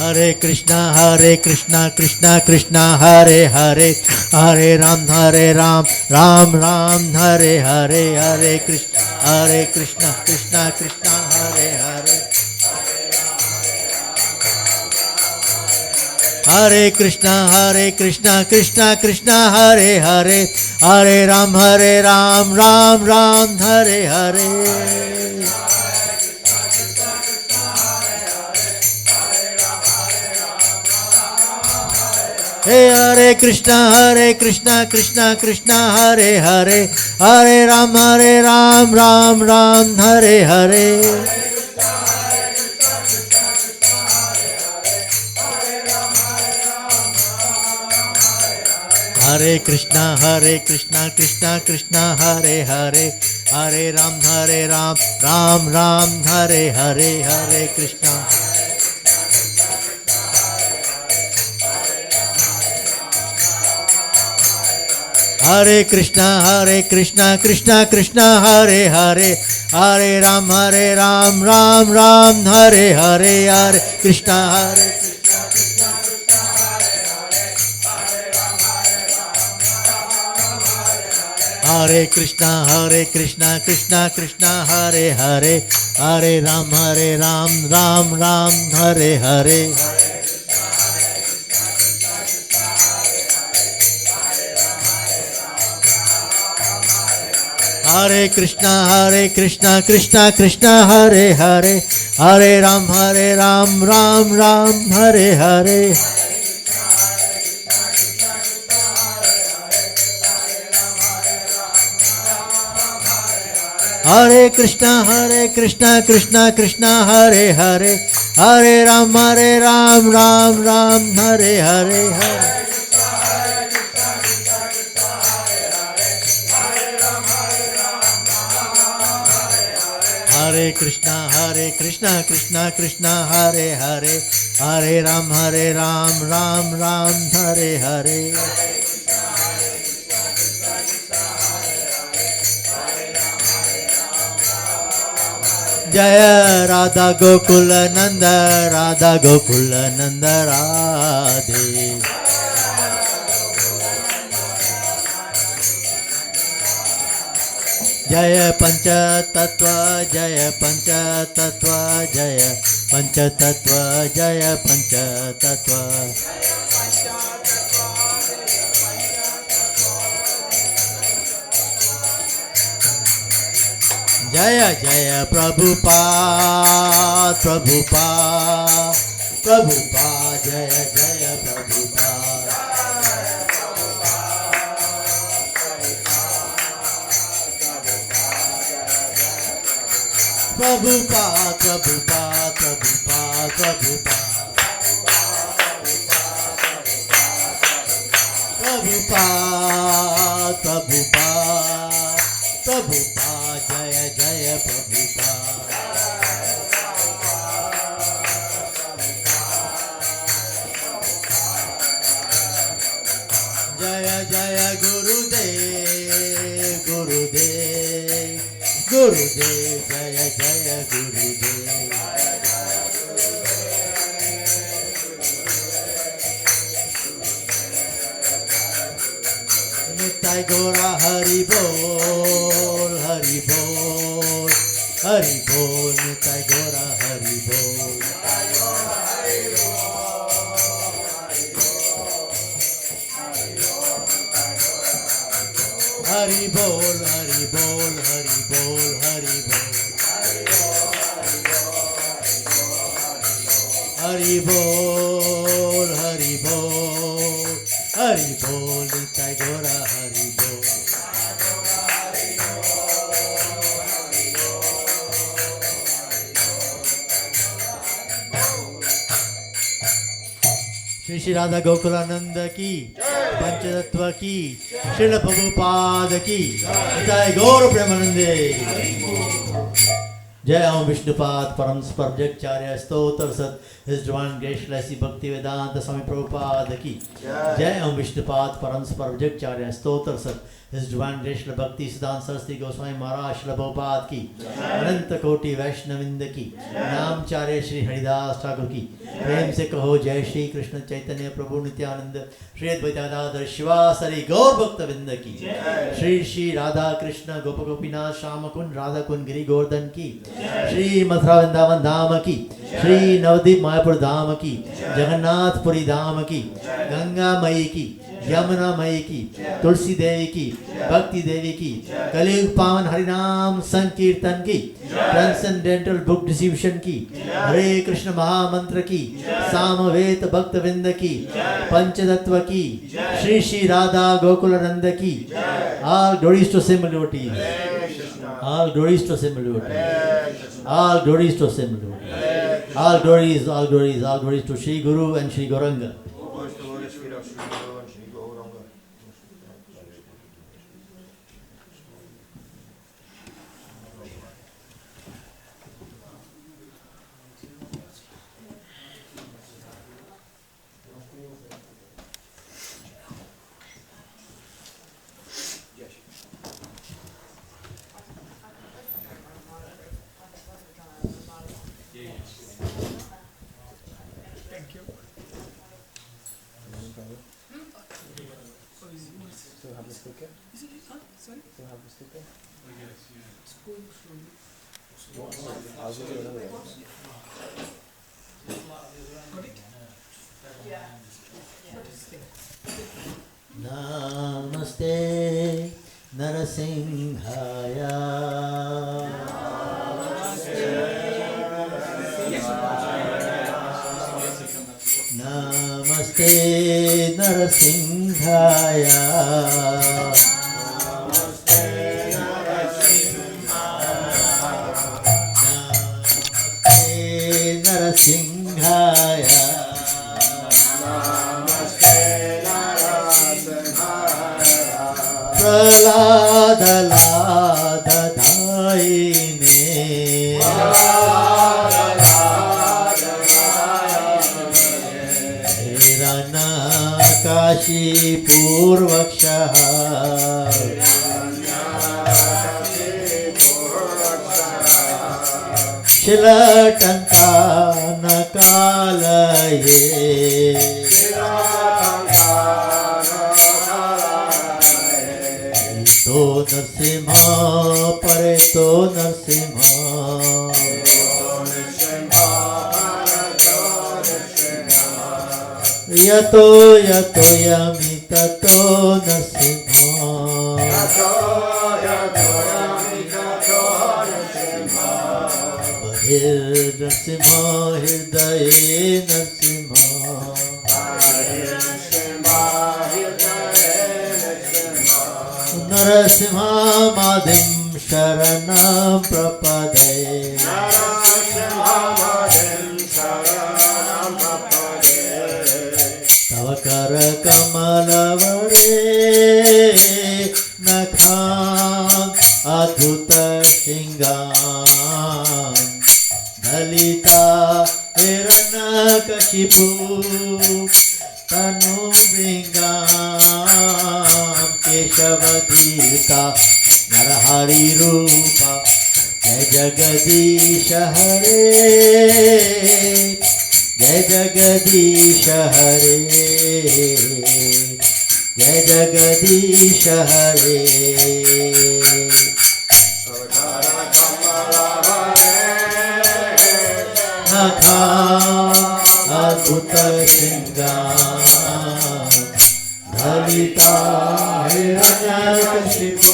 Hare Krishna Krishna Krishna Hare Hare, Hare Ram Ram Ram Hare Hare, Hare Krishna Krishna Krishna Hare Hare, Hare Krishna Krishna Krishna Hare Hare, Hare Ram Ram Ram Hare Hare. Hare Krishna Krishna Krishna Hare Hare, Hare Ram Ram Ram Hare Hare. Hare Krishna Krishna Krishna Hare Hare, Hare Ram Ram Ram Hare Hare, Hare Krishna. Hare Krishna Krishna Krishna Hare Hare, Hare Ram Ram Ram Hare Hare, Hare Krishna Hare Krishna Krishna Krishna Hare Hare, Hare Ram Ram Ram Hare Hare. Hare Krishna Krishna Krishna Hare Hare, Hare Ram Ram Ram Hare Hare. Hare Krishna Krishna Krishna Hare Hare, Hare Ram Ram Ram Hare Hare, Hare. Hare Krishna Krishna Krishna Hare Hare, Hare Ram Ram Ram Hare Hare. Jaya Radha Gokula Nanda Radhe. Jaya Pancha Tattva Jaya Pancha Tattva Jaya Pancha Tattva Jaya Pancha Tattva. Jaya Jaya Prabhupada Prabhupada Jaya Jaya Prabhupada. Prabhupada Prabhupada Prabhupada Prabhupada Prabhupada Prabhupada Jaya Jaya Prabhupada. Jaya Jaya Gurudev Gurudev Gurudev Jaya Jaya Gurudev. Nitai Gora Hari Bol Hari Bol Hari Bol Nitai Gora Hari Bol. Hari Bol Hari Bol Hari Bol Hari Bol Hari Bol Hari Bol Hari Bol Nitai Gora Hari Bol. Shri Shri Radha Gokulananda ki पंचतत्व की श्रील प्रभुपाद की निताय गौर प्रेमानंदे. Jai Om Vishnupat Param Sparjakcharya Stotra Sat His Divine Grace Lasi Bhakti Vedanta Swami Prabhupada Ki Jai Om Vishnupat Param Sparjakcharya Stotra Sat His Divine Grace Bhakti Siddhanta Saraswati Goswami Maharaj Shri Prabhupada Ki Ananta Koti Vaishnavinda Ki Naam Charya Shri Haridas Thakur Ki प्रेम से कहो जय श्री कृष्ण चैतन्य प्रभु नित्यानंद श्री अद्वैत गदाधर शिवासरि गौर भक्त वृंद की श्री श्री राधा कृष्ण गोप गोपीनाथ श्याम कुंड राधा कुंड गिरि गोवर्धन की श्री मथुरा वृंदावन धाम की श्री नवदीप मायापुर धाम की जगन्नाथपुरी धाम की गंगा मई की यमुना मई की तुलसी देवी की भक्ति देवी की कलियुग पावन हरिनाम संकीर्तन की ट्रांसेंडेंटल बुक डिस्ट्रीब्यूशन की हरे कृष्ण महामंत्र की सामवेद भक्त विंद की पंचतत्व की श्री श्री राधा गोकुलानंद की all glories to Similoti, all glories to Similoti, all glories to Similoti, all glories, all glories, all glories to Shri Guru and Shri Gauranga. Namaste Narasimhaya. Namaste Narasimhaya. Narasimhaya. Pralada lada daine Hirana kashi purvaksha Shilatanta nakalaye तो नरसिम्हा परे तो नरसिम्हा यतो यतो यमि ततो नरसिम्हा बहिर्नरसिम्हा हृदये नरसिम्हा नरसिम्हा मादिं शरणं प्रपदे तव कर कमलवरे नखां अद्भुत श्रृंगां दलिता हिरण्यकशिपु तनु भृंगां केशवधीता नरहरि रूपा जय जगदीश हरे जय जगदीश हरे जय जगदीश हरे नखा अद्भुत श्रृंगार धलिता हिरण्यकशिपु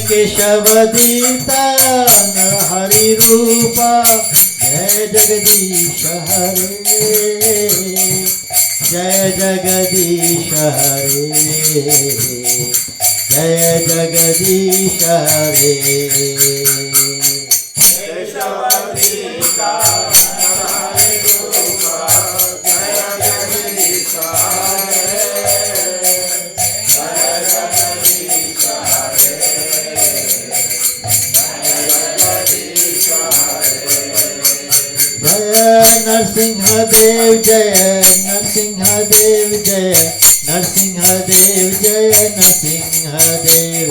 केशवदीता नरहरि रूपा जय जगदीश हरे जय जगदीश हरे, जय जगदीश हरे। नरसिंहदेव जय नरसिंहदेव जय नरसिंहदेव जय नरसिंहदेव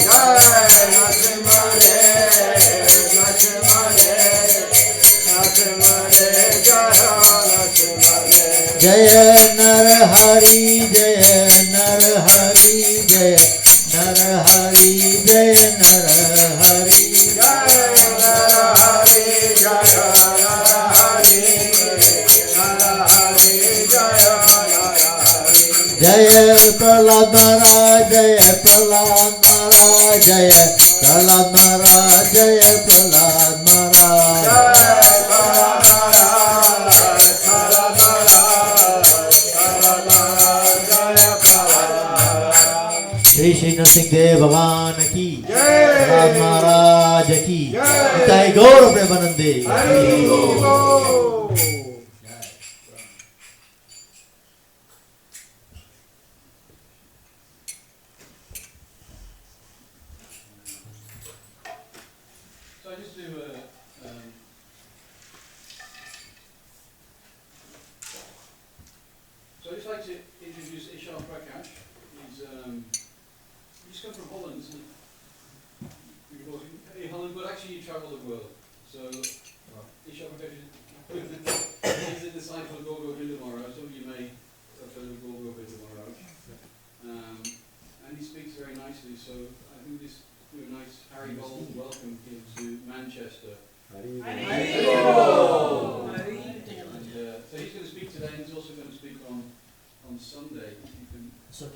जय नरहरि जय नरहरि जय नरहरि जय नरहरि जय प्रहलाद महाराज जय प्रहलाद महाराज जय प्रहलाद महाराज जय प्रहलाद महाराज श्री श्री नरसिंह देव भगवान की प्रहलाद महाराज की जय गौर प्रेमानंदे। So I'd just like to introduce IshaPrakash. He's come from Holland, isn't he? Hey, Holland, but actually you travel the world. So IshaPrakash is a disciple of Guru Govinda Maharaj. Some of you may have heard of Guru Govinda Maharaj. And he speaks very nicely, so I think this do a nice Harry Bold welcome here to Manchester. So he's going to speak today, and he's also going to speak on Sunday. You can find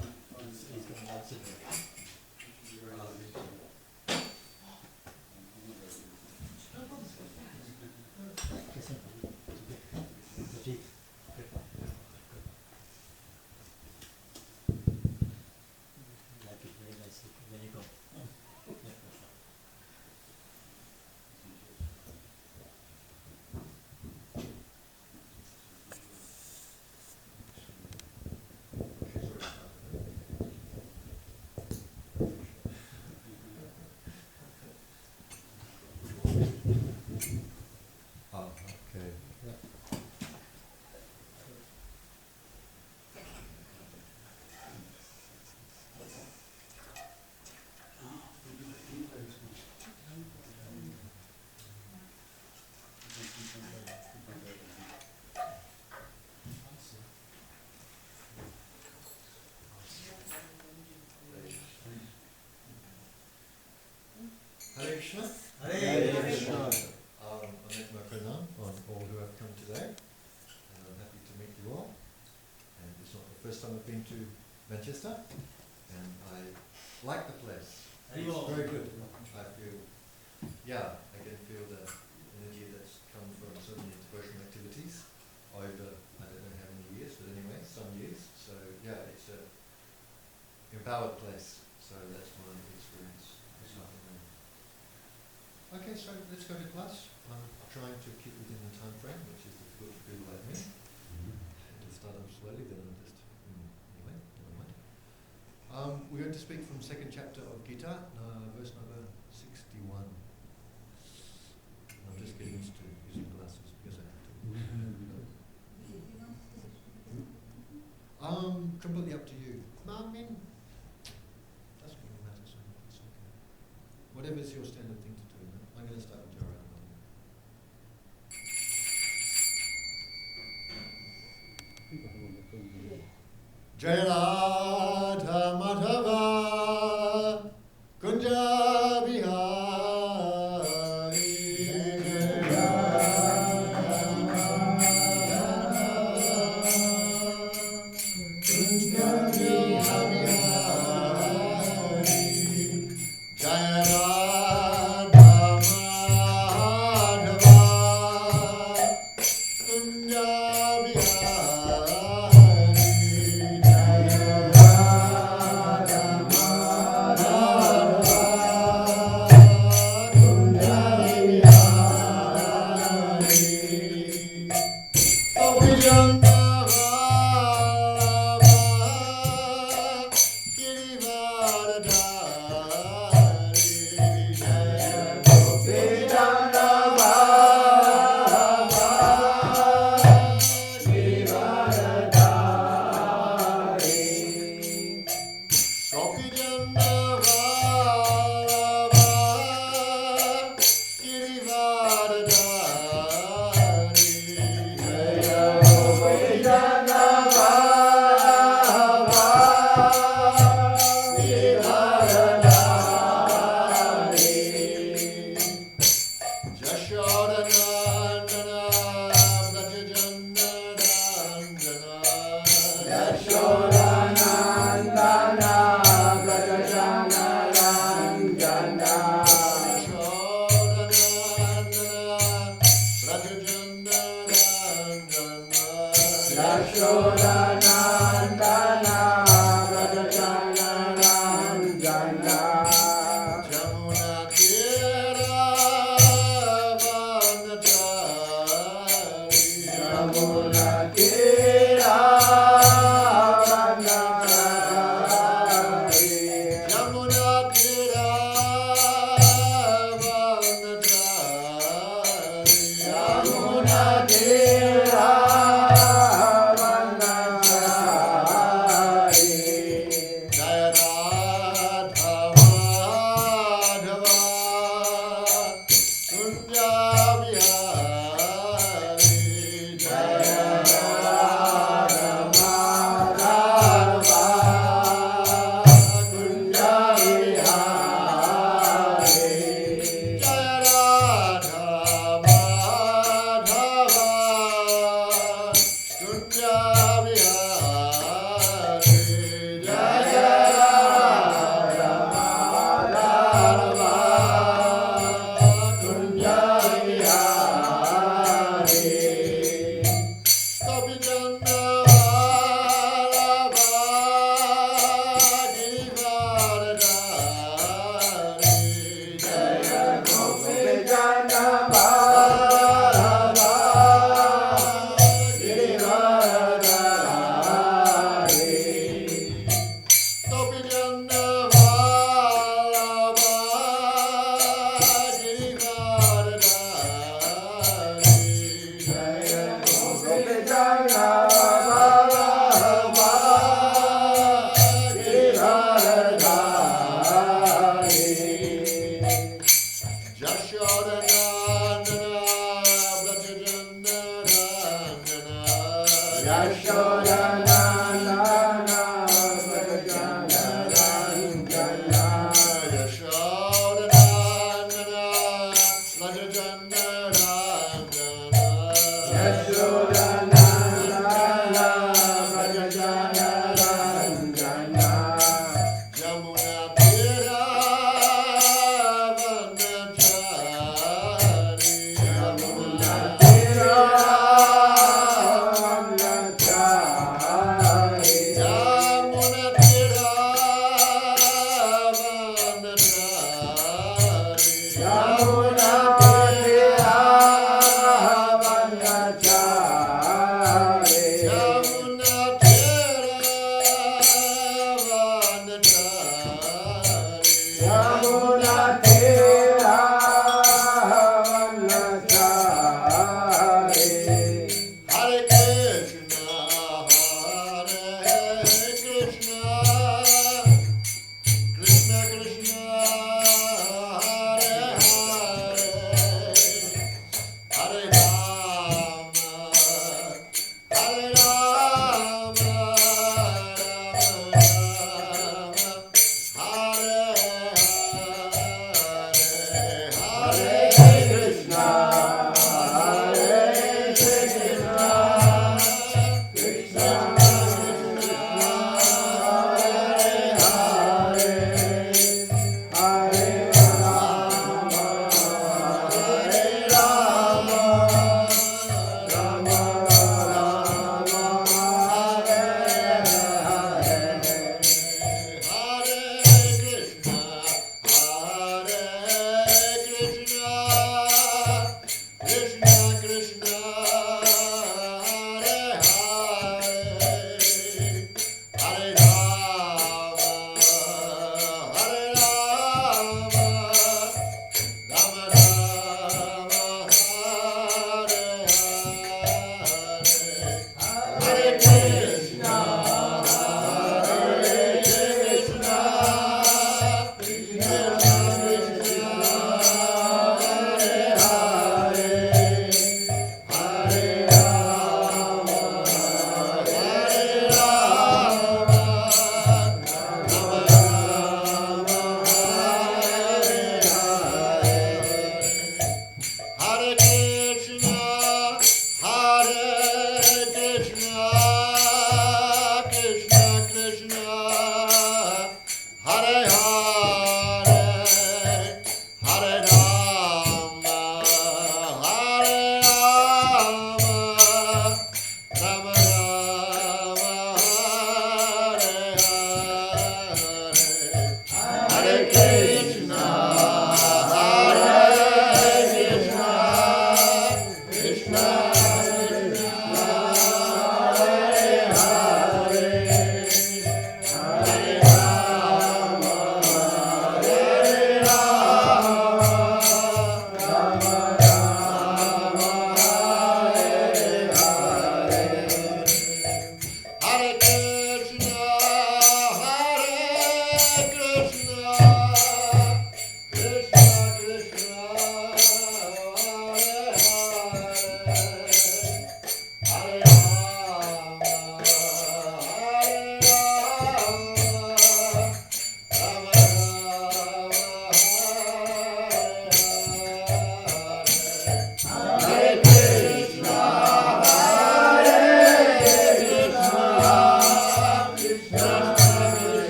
Hare Krishna. Hare Krishna. I make my pranam on all who have come today, and I'm happy to meet you all. And it's not the first time I've been to Manchester, and I like the place. It's very good. I feel, I can feel the energy that's come from so many devotional activities over, I don't know how many years, but anyway, some years. So it's a empowered place. So that's my experience. It's nothing new. Okay, so let's go to class. I'm trying to keep within the time frame, which is difficult for people like me. To start off slowly, then I'll just anyway, never mind. We're going to speak from second chapter of Gita, verse number 61. I'm just getting used to using glasses because I have to. Completely up to you. I mean, doesn't really matter so much. It's okay. Whatever's your standard thing to do. I'm going to start with your Jai Radha Madhava Kunja Bihari Kunja Bihari Jai Radha Madhava Kunja Bihari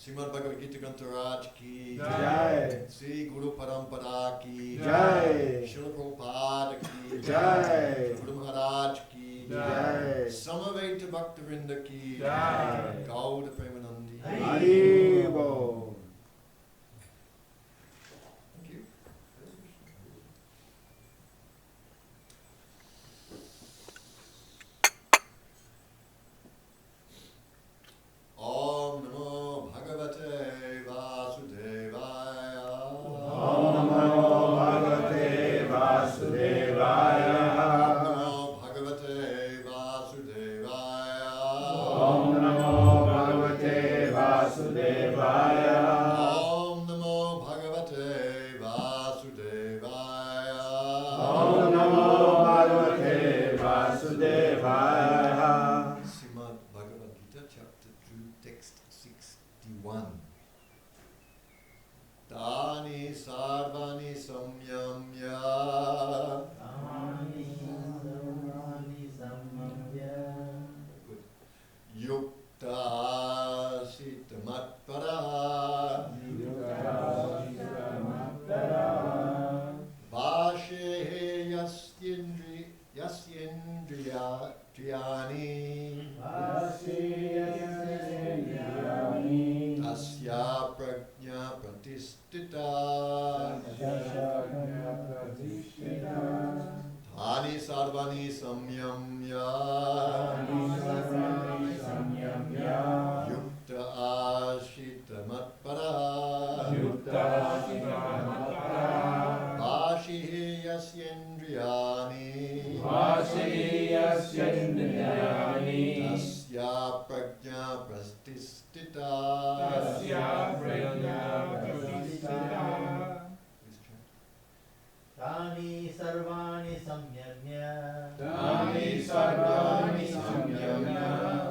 Srimad Bhagavad Gita Grantaraj ki Jai. Sri Guru Parampara ki Jai. Srila Prabhupada ki Jai. Guru Maharaj ki Jai. Samaveta Bhaktivinoda ki Jai. Gauda Premanandi. Haribo. Thank you. Om Namo Bhagavate Vasudevaya. Om Namo Bhagavate Vasudevaya. Om Namo Bhagavate Vasudevaya. Om Namo Bhagavate Vasudevaya. Om Namo Bhagavate Vasudevaya. Om Namo Bhagavate Vasudevaya. Srimad Bhagavad Gita, chapter 2, text 61. Tani sarvani samyamya. Good. Yukta sitamatpara. Vashe yasyendriya triyani. Tasya prajna pratistita. Dhani sarvani samyamya. Yukta ashita matpara. Vashihi yasyendriyani. Tasya prajna pratistita. Tani sarvani samyamya.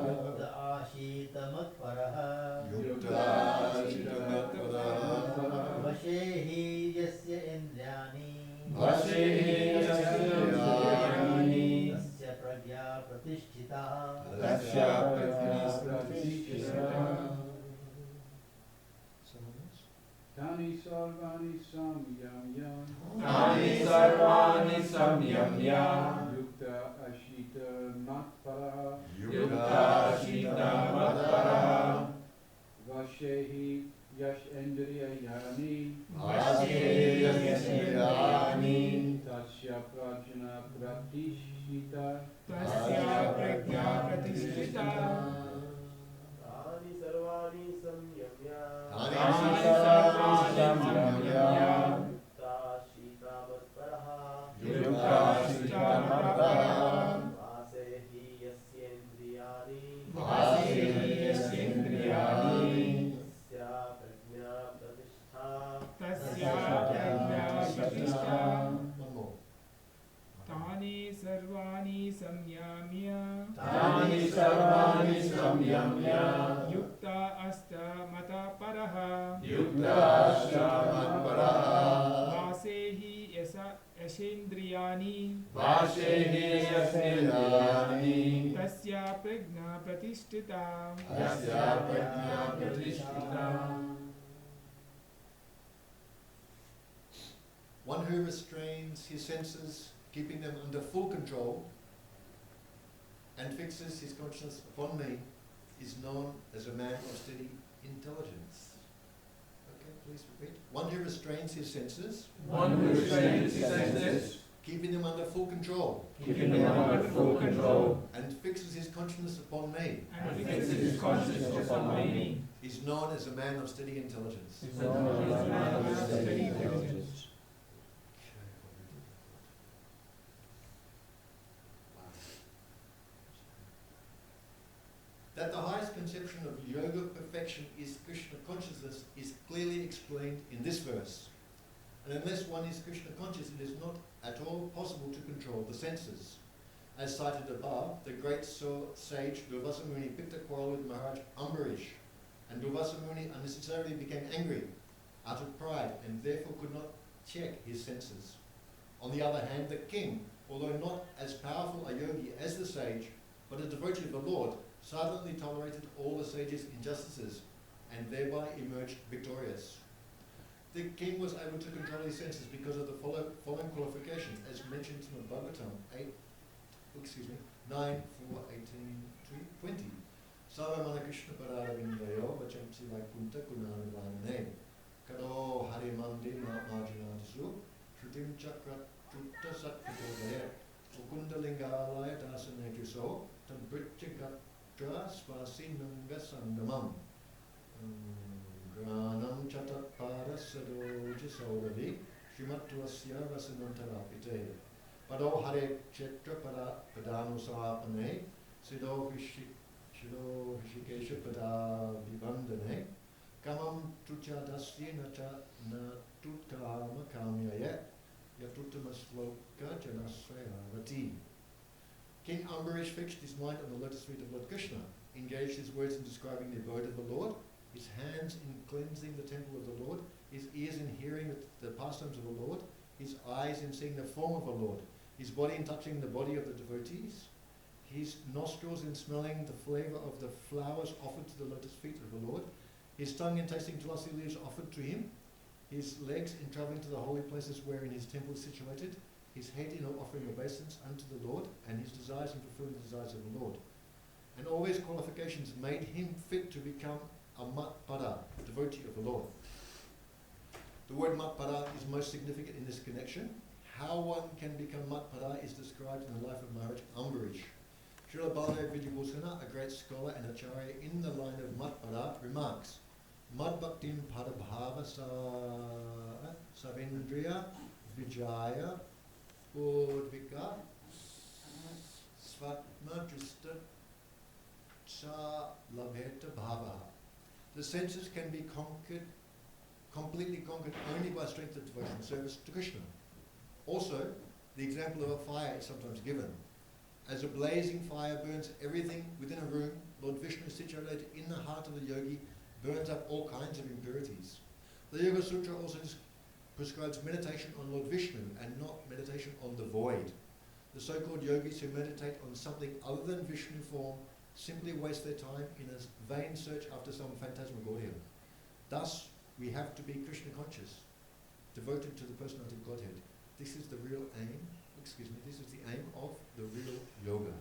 Yukta ashita matparaha. Vashehi yasya यस्येन्द्रियाणि Vashe Yasindriyani तस्य प्रज्ञा प्रतिष्ठिता Tasya Prajna Pratishtita. Tani sarvani samyamya Tani sarvani samyamya yukta ashita matpara Yukta Shita Matpara vashehi yashendriyani Vashe Yasindriyani tasya prajna pratishita Tasya prajna pratishtita. तानि सर्वाणि संयम्य Tani sarvani samyamya युक्ता शीतावत्परः Yukta Shita Matpara वासे हि यस्येन्द्रियाणि Vashe Yasindriyani तस्या प्रज्ञा प्रतिष्ठा Tasya prajna pratishtita. One more. Tani sarvani samyamya Tani sarvani samyamya yukta asta mata paraha Yukta Shita Matpara vasehi yashendriyani Vashe Yasindriyani tasya prajna pratishtita. Tasya Prajna Pratishtita. One who restrains his senses, keeping them under full control, and fixes his consciousness upon me, is known as a man of steady intelligence. Okay, please repeat. One who restrains his senses, One who restrains his senses, keeping them under full control, keeping them under full control, and fixes his consciousness upon me, And fixes his consciousness upon me, is known as a man of steady intelligence. is known as a man of steady intelligence. That the highest conception of yoga perfection is Krishna consciousness is clearly explained in this verse. And unless one is Krishna conscious, it is not at all possible to control the senses. As cited above, the great sage Durvasa Muni picked a quarrel with Maharaj Ambarish, and Durvasa Muni unnecessarily became angry out of pride and therefore could not check his senses. On the other hand, the king, although not as powerful a yogi as the sage, but a devotee of the Lord, silently tolerated all the sage's injustices and thereby emerged victorious. The king was able to control his senses because of the following qualifications, as mentioned in the Bhagavad 9, 4, 18, 20. Sava mana Krishna pararavindayo vachamsi vaikunta gunanavane karo hari mandi marjinatisu shrutim chakra trutta satvitodaya ukundalingalaya dasanetuso tam britchagatra svasinanga sandamam granam chatatpada sadoja sauravi shrimatvasya vasanantarapite pado hare chetra padanusapane sido hishikesha pada vibandane kamam tuchadasya na tutkama kamyaya yatutamasloka janasvayavati. King Ambarish fixed his mind on the lotus feet of Lord Krishna, engaged his words in describing the abode of the Lord, his hands in cleansing the temple of the Lord, his ears in hearing the pastimes of the Lord, his eyes in seeing the form of the Lord, his body in touching the body of the devotees, his nostrils in smelling the flavor of the flowers offered to the lotus feet of the Lord, his tongue in tasting tulasi leaves offered to him, his legs in travelling to the holy places wherein his temple is situated, his head in offering obeisance unto the Lord, and his desires in fulfilling the desires of the Lord. And all these qualifications made him fit to become a matpada, devotee of the Lord. The word matpada is most significant in this connection. How one can become matpada is described in the life of Maharaj Ambarish. Srila Baladev Vidyabhusana, a great scholar and acharya in the line of matpada, remarks, Mad bhaktim padabhava savindriya vijaya udvika svatma drista cha labheta bhava. The senses can be completely conquered only by strength of devotional service to Krishna. Also, the example of a fire is sometimes given. As a blazing fire burns everything within a room, Lord Vishnu, situated in the heart of the yogi, burns up all kinds of impurities. The Yoga Sutra also prescribes meditation on Lord Vishnu and not meditation on the void. The so-called yogis who meditate on something other than Vishnu form simply waste their time in a vain search after some phantasmagoria. Thus, we have to be Krishna conscious, devoted to the personality of Godhead. This is the real aim, this is the aim of the real yoga.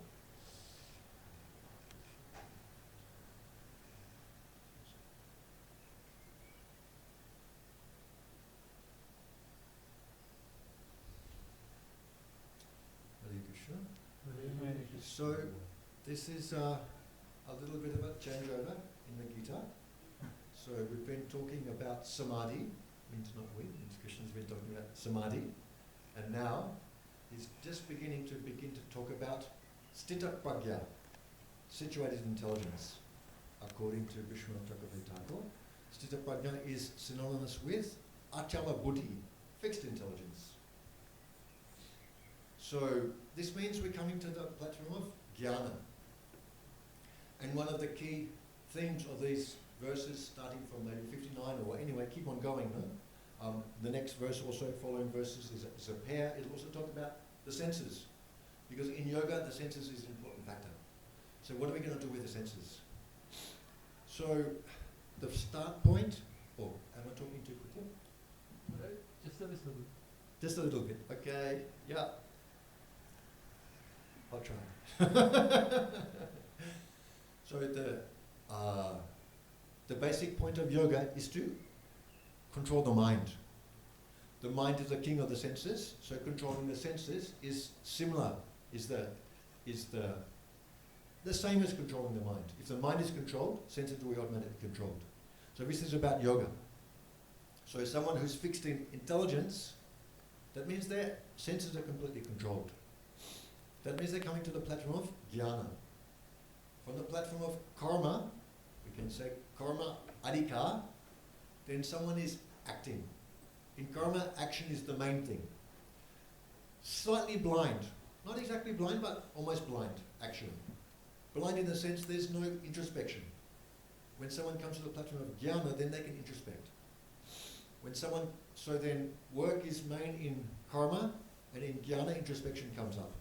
Hare Krishna. So, this is a little bit of a changeover in the Gita. So, we've been talking about samadhi, means not we, means Krishna's been talking about samadhi, and now he's just beginning to talk about sthita prajna, situated intelligence. According to HG IshaPrakash, sthita prajna is synonymous with achala buddhi, fixed intelligence. So this means we're coming to the platform of jnana. And one of the key themes of these verses, starting from maybe 59 or anyway, keep on going. No? The next verse, also following verses, is a pair. It'll also talk about the senses, because in yoga the senses is an important factor. So what are we going to do with the senses? So the start point. Oh, am I talking too quickly? Just a little bit. Just a little bit. Okay. Yeah. I'll try. So the basic point of yoga is to control the mind. The mind is the king of the senses, so controlling the senses is similar, is the same as controlling the mind. If the mind is controlled, senses will be automatically controlled. So this is about yoga. So someone who's fixed in intelligence, that means their senses are completely controlled. That means they're coming to the platform of jnana. From the platform of karma, we can say karma adhikar, then someone is acting. In karma, action is the main thing. Slightly blind. Not exactly blind, but almost blind, actually. Blind in the sense there's no introspection. When someone comes to the platform of jnana, then they can introspect. When someone, so then work is main in karma, and in jnana, introspection comes up.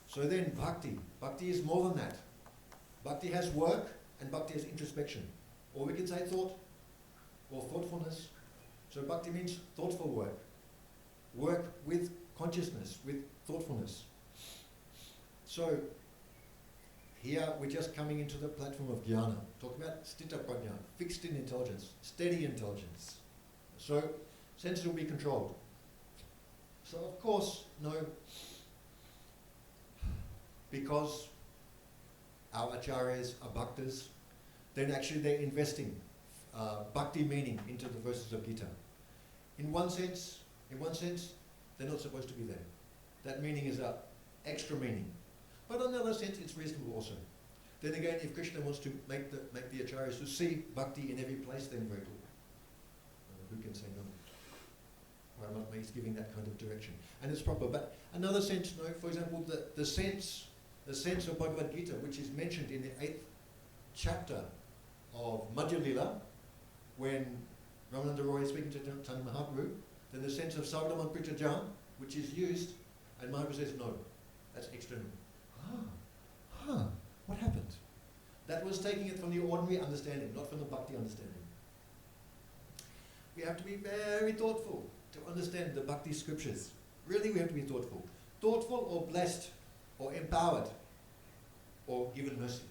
So then bhakti. Bhakti is more than that. Bhakti has work, and bhakti has introspection. Or we can say thought, or thoughtfulness. So bhakti means thoughtful work. Work with consciousness, with thoughtfulness. So here we're just coming into the platform of jnana. Talking about sthita prajna, fixed in intelligence, steady intelligence. So senses will be controlled. So of course, no, because our acharyas are bhaktas, then actually they're investing bhakti meaning into the verses of Gita. In one sense, they're not supposed to be there. That meaning is an extra meaning. But on the other sense, it's reasonable also. Then again, if Krishna wants to make the acharyas to see bhakti in every place, then very good. Who can say no? Paramatma is giving that kind of direction. And it's proper. But another sense, no, for example, the sense of Bhagavad Gita, which is mentioned in the 8th chapter of Madhya Lila, when Ramananda Roy is speaking to Tani Mahaprabhu, then the sense of Sarvadhaman Pritajan, which is used, and Mahaprabhu says, no, that's external. What happened? That was taking it from the ordinary understanding, not from the bhakti understanding. We have to be very thoughtful to understand the bhakti scriptures. Really, we have to be thoughtful. Thoughtful or blessed or empowered or given mercy.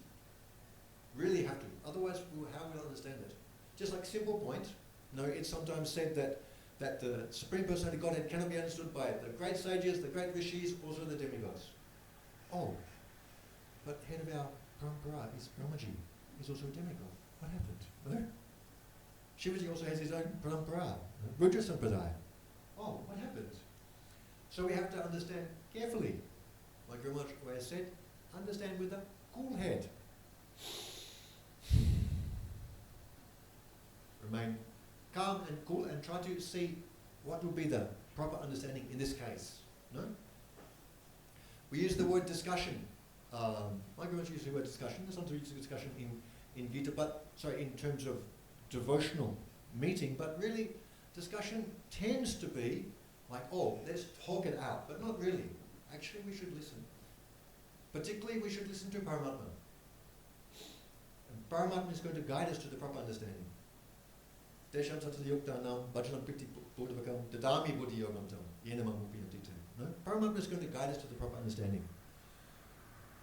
Really have to. Otherwise, how will we understand it? Just like simple point, it's sometimes said that the Supreme Personality of Godhead cannot be understood by the great sages, the great rishis, also the demigods. Oh, but head of our parampara is Brahmaji. He's also a demigod. What happened? No? Shivaji also has his own parampara, Rudra Sampradaya. Oh, what happened? So we have to understand carefully. Like Guru Maharaj has said, understand with a cool head. Remain calm and cool and try to see what would be the proper understanding in this case. No? We use the word discussion. My Guru Maharaj used the word discussion. There's not to use discussion in Gita, in terms of devotional meeting, but really discussion tends to be like, oh, let's talk it out, but not really. Actually, we should listen. Particularly, we should listen to Paramatma. And Paramatma is going to guide us to the proper understanding. Desham Tattva Yuktanam Bhajanam Priti Bodhavakam Dadami Buddhi Yogam Tam Yenamam Upiyatite. No? Paramatma is going to guide us to the proper understanding.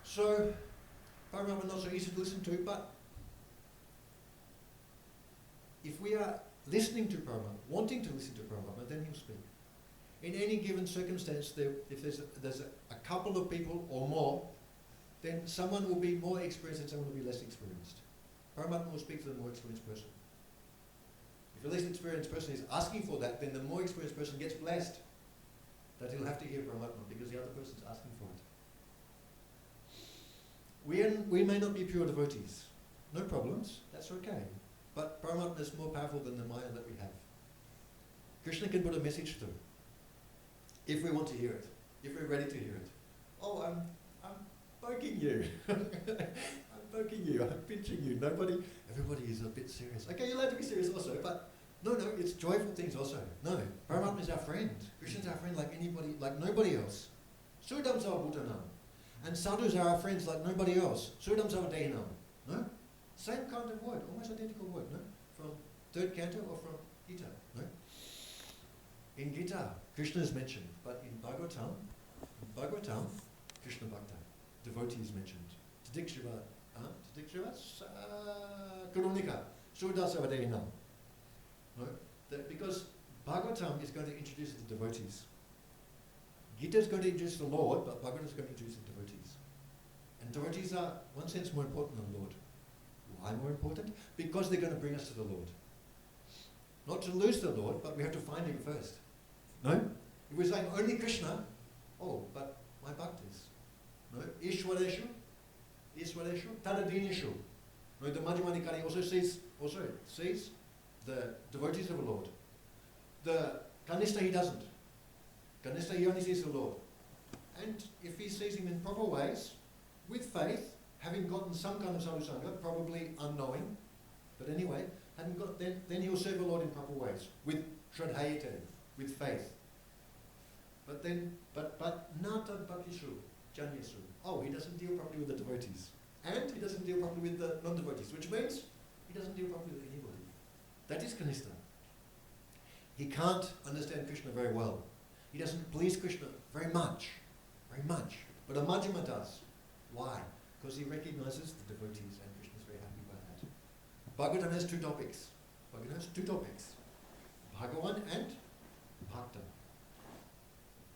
So, Paramatma not so easy to listen to, but if we are listening to Paramatma, wanting to listen to Paramatma, then he'll speak. In any given circumstance, if there's a couple of people or more, then someone will be more experienced and someone will be less experienced. Paramatma will speak to the more experienced person. If the less experienced person is asking for that, then the more experienced person gets blessed that he'll have to hear Paramatma because the other person's asking for it. We may not be pure devotees. No problems, that's okay. But Paramatma is more powerful than the Maya that we have. Krishna can put a message through if we want to hear it, if we're ready to hear it. Oh, I'm poking you. I'm poking you, I'm pinching you. Everybody is a bit serious. Okay, you're allowed to be serious also, but no, it's joyful things also. No, Paramatma is our friend. Krishna's our friend like anybody, like nobody else. Sudam Sava Bhutanam. And sadhus are our friends like nobody else. Sudam Sava Dehinam. No? Same kind of word, almost identical word, no? From 3rd canto or from Gita, no? In Gita, Krishna is mentioned, but in Bhagavatam, Krishna Bhakta, devotee is mentioned. Tadikshava, Karunika, Sudasavadehinam. No? Because Bhagavatam is going to introduce the devotees. Gita is going to introduce the Lord, but Bhagavatam is going to introduce the devotees. And devotees are, in one sense, more important than the Lord. Why more important? Because they're going to bring us to the Lord. Not to lose the Lord, but we have to find him first. No? If we're saying only Krishna, oh, but my bhaktas. No? Ishwareshu, Tadadinishu. No, the Majjhimadikari also sees the devotees of the Lord. The Kanista he doesn't. Kanista he only sees the Lord. And if he sees him in proper ways, with faith, having gotten some kind of sadhusanga, probably unknowing, but anyway, then he'll serve the Lord in proper ways, with shraddhayate, with faith. But nata bhaktishu, janyasu. Oh, he doesn't deal properly with the devotees. And he doesn't deal properly with the non-devotees, which means he doesn't deal properly with anybody. That is Kanista. He can't understand Krishna very well. He doesn't please Krishna very much. But a Majjhima does. Why? Because he recognizes the devotees and Krishna is very happy by that. Bhagavatam has two topics. Bhagavan and Bhakta.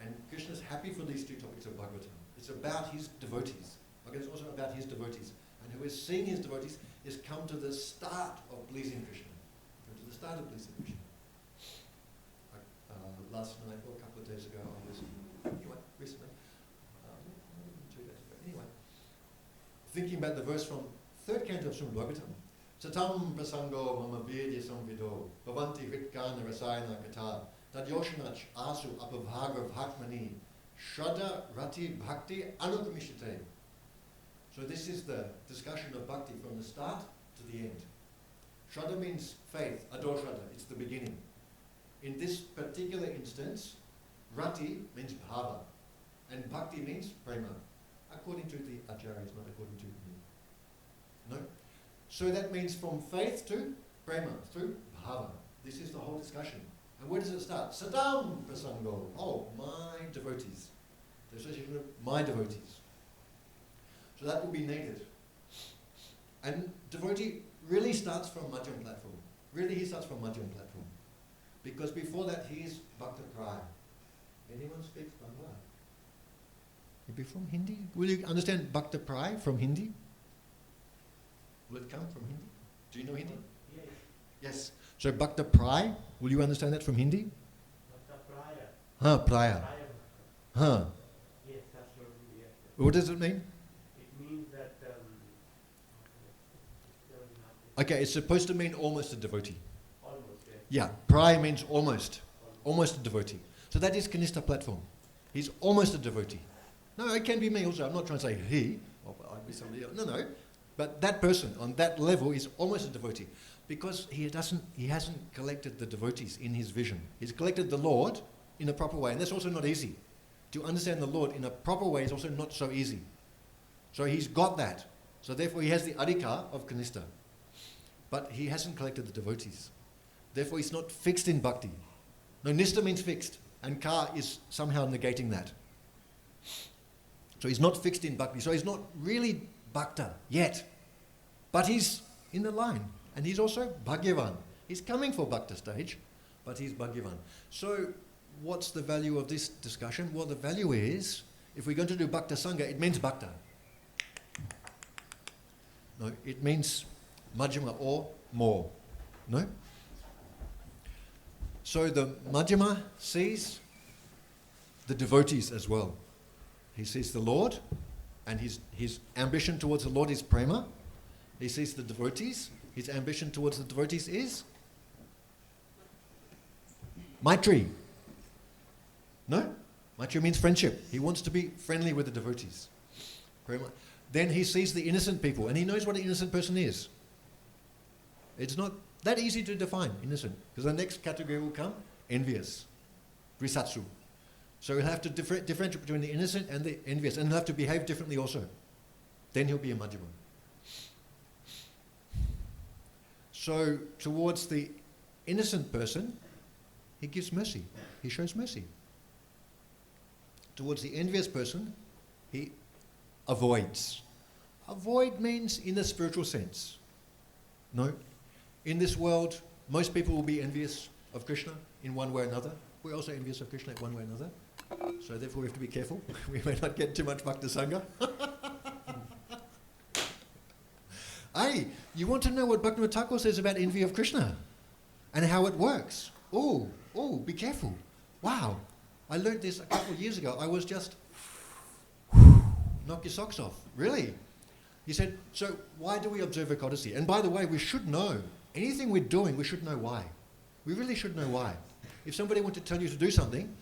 And Krishna is happy for these two topics of Bhagavatam. It's about his devotees. Bhagavatam is also about his devotees. And who is seeing his devotees is come to the start of pleasing Krishna. Last night or a couple of days ago, I was, recently, 2 days ago, anyway, thinking about the verse from 3rd canto of Srimad Bhagavatam. Satam prasango mama vidya samvido bhavanti hritkana rasayana kata tadyoshanach asu apabhaga bhakmani shraddha rati bhakti anukamishate. So this is the discussion of bhakti from the start to the end. Shraddha means faith, ador shraddha, it's the beginning. In this particular instance, rati means bhava, and bhakti means prema, according to the acharyas, not according to me. No? So that means from faith to prema, through bhava. This is the whole discussion. And where does it start? Sadam prasango. Oh, my devotees. The association of my devotees. So that will be needed. And devotee really starts from Madhyam platform. He starts from Madhyam platform. Because before that, he is Bhakta Praya. Anyone speaks Bangla? Maybe from Hindi? Will you understand Bhakta Praya from Hindi? Will it come from Hindi? Do you know Hindi? Yes. Yes. So Bhakta Praya, will you understand that from Hindi? Bhakta Praya. Praya. Praya. Yes, that's what we have. What does it mean? It means that Okay, it's supposed to mean almost a devotee. almost, yes. Yeah, Praya means almost a devotee. So that is Kanista platform. He's almost a devotee. No, it can be me also. I'm not trying to say he, or I'd be somebody else. No. But that person on that level is almost a devotee. Because he hasn't collected the devotees in his vision. He's collected the Lord in a proper way, and that's also not easy. To understand the Lord in a proper way is also not so easy. So he's got that. So therefore he has the adhikar of Kanishta. But he hasn't collected the devotees. Therefore he's not fixed in bhakti. No, nishta means fixed, and ka is somehow negating that. So he's not fixed in bhakti. So he's not really bhakta yet. But he's in the line. And he's also bhagyavan. He's coming for bhakta stage, but he's bhagyavan. So what's the value of this discussion? Well, the value is, if we're going to do bhakta sangha, it means bhakta. No, it means majjhima or more. No? So the majjhima sees the devotees as well. He sees the Lord, and his ambition towards the Lord is prema. He sees the devotees. His ambition towards the devotees is maitri. No? Maitri means friendship. He wants to be friendly with the devotees. Prema. Then he sees the innocent people, and he knows what an innocent person is. It's not that easy to define innocent, because the next category will come, envious, drisatsu. So he'll have to differentiate between the innocent and the envious, and he'll have to behave differently also. Then he'll be a majjhima. So towards the innocent person, he gives mercy. He shows mercy. Towards the envious person, he avoids. Avoid means in the spiritual sense. No. In this world, most people will be envious of Krishna in one way or another. We're also envious of Krishna in one way or another. So therefore we have to be careful. We may not get too much bhakti sangha. Hey, you want to know what Bhaktivinoda Thakur says about envy of Krishna and how it works? Oh, be careful. Wow, I learned this a couple of years ago. I was just, knock your socks off. Really? He said, so why do we observe Ekadasi? And by the way, we should know. Anything we're doing, we should know why. We really should know why. If somebody wants to tell you to do something,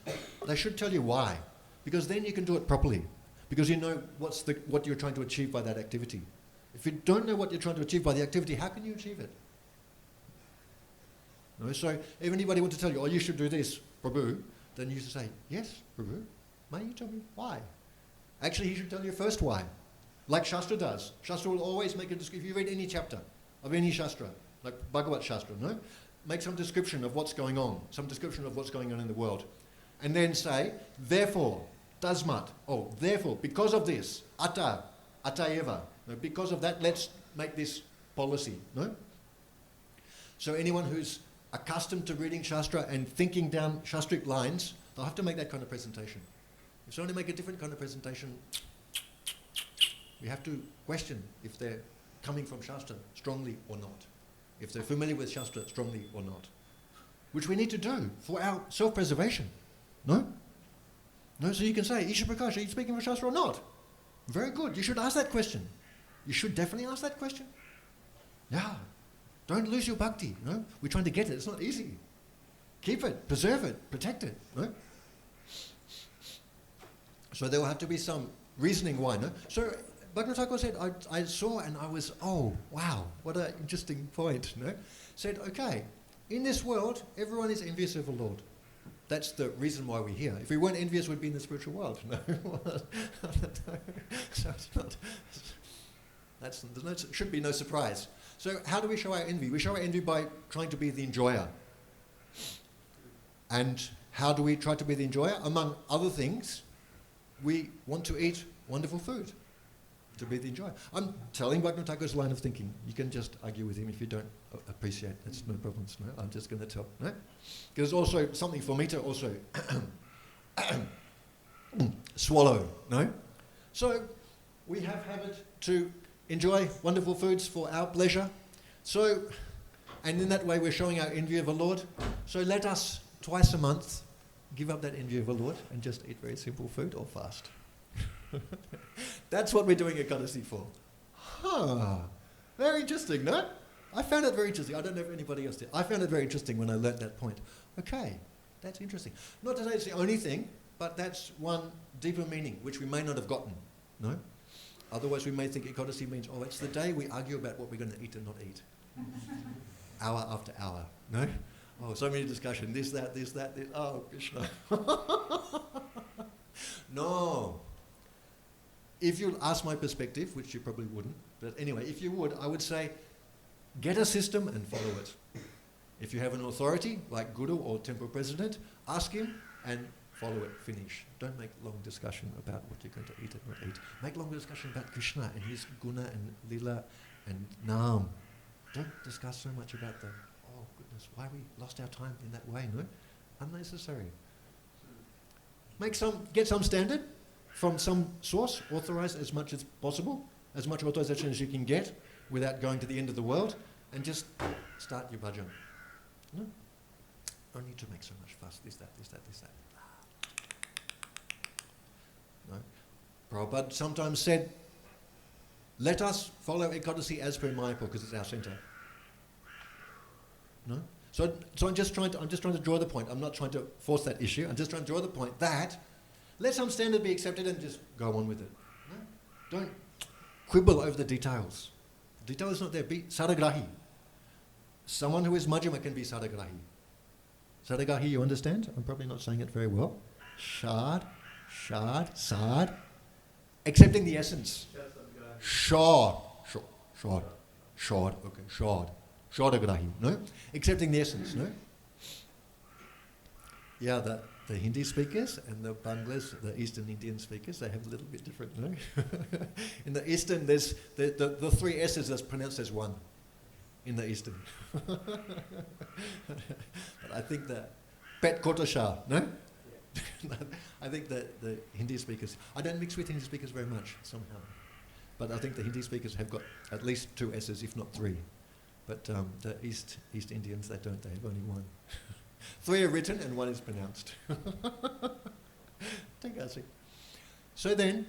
they should tell you why. Because then you can do it properly. Because you know what you're trying to achieve by that activity. If you don't know what you're trying to achieve by the activity, how can you achieve it? No, so if anybody wants to tell you, oh, you should do this, Prabhu, then you should say, yes, Prabhu, may you tell me why? Actually, he should tell you first why. Like Shastra does. Shastra will always make a description. If you read any chapter of any Shastra, like Bhagavad Shastra, no? Make some description of what's going on, some description of what's going on in the world. And then say, therefore, tasmat, therefore, because of this, ataeva, no, because of that, let's make this policy, no? So anyone who's accustomed to reading Shastra and thinking down Shastric lines, they'll have to make that kind of presentation. If somebody make a different kind of presentation, we have to question if they're coming from Shastra strongly or not. If they're familiar with Shastra strongly or not. Which we need to do for our self-preservation. No? No, so you can say, IshaPrakash, are you speaking for Shastra or not? Very good, you should ask that question. You should definitely ask that question. Yeah. Don't lose your bhakti, no? We're trying to get it, it's not easy. Keep it, preserve it, protect it, no? So there will have to be some reasoning why, no? So Bhaktivinoda Thakur said, I saw and I was, oh, wow, what an interesting point, no? Said, okay, in this world, everyone is envious of the Lord. That's the reason why we're here. If we weren't envious, we'd be in the spiritual world. No, so it's not. There should be no surprise. So how do we show our envy? We show our envy by trying to be the enjoyer. And how do we try to be the enjoyer? Among other things, we want to eat wonderful food to be the enjoyer. I'm telling Bhaktivinoda Thakur's line of thinking. You can just argue with him if you don't appreciate. That's no problems. No, I'm just going to tell. No, because also something for me to also swallow. No, so we have habit to enjoy wonderful foods for our pleasure. So, and in that way we're showing our envy of the Lord. So let us twice a month give up that envy of the Lord and just eat very simple food or fast. That's what we're doing Ekadasi for. Very interesting, no? I found it very interesting. I don't know if anybody else did. I found it very interesting when I learnt that point. Okay, that's interesting. Not to say it's the only thing, but that's one deeper meaning which we may not have gotten, no? Otherwise we may think Ekadasi means, it's the day we argue about what we're going to eat and not eat. hour after hour. No? Oh, so many discussion. This, that, this. Oh, Krishna. No. If you ask my perspective, which you probably wouldn't, but anyway, if you would, I would say, get a system and follow it. If you have an authority, like Guru or temple president, ask him and follow it, finish. Don't make long discussion about what you're going to eat and not eat. Make long discussion about Krishna and his guna and lila and naam. Don't discuss so much about the, oh goodness, why we lost our time in that way, no? Unnecessary. Get some standard from some source, authorize as much as possible, as much authorization as you can get without going to the end of the world, and just start your bhajan. No? Don't need to make so much fuss, this, that. No? Prabhupada sometimes said, let us follow Ekadasi as per Mayapur, because it's our center. No? So I'm just trying to draw the point. I'm not trying to force that issue. I'm just trying to draw the point that let some standard be accepted and just go on with it. No? Don't quibble over the details. The detail is not there. Be sadagrahi. Someone who is majjhima can be sadagrahi. Sadagrahi, you understand? I'm probably not saying it very well. Shad, sad. Accepting the essence. Shad. Okay, shad. Shadagrahi, no? Accepting the essence, no? Yeah, the Hindi speakers and the Banglas, the Eastern Indian speakers, they have a little bit different, no? In the Eastern, there's the three S's that's pronounced as one. In the Eastern. But I think that Pet Kotasha, no? I think that the Hindi speakers, I don't mix with Hindi speakers very much somehow. But I think the Hindi speakers have got at least two S's, if not three. But the East Indians, they don't, they have only one. Three are written and one is pronounced. So then,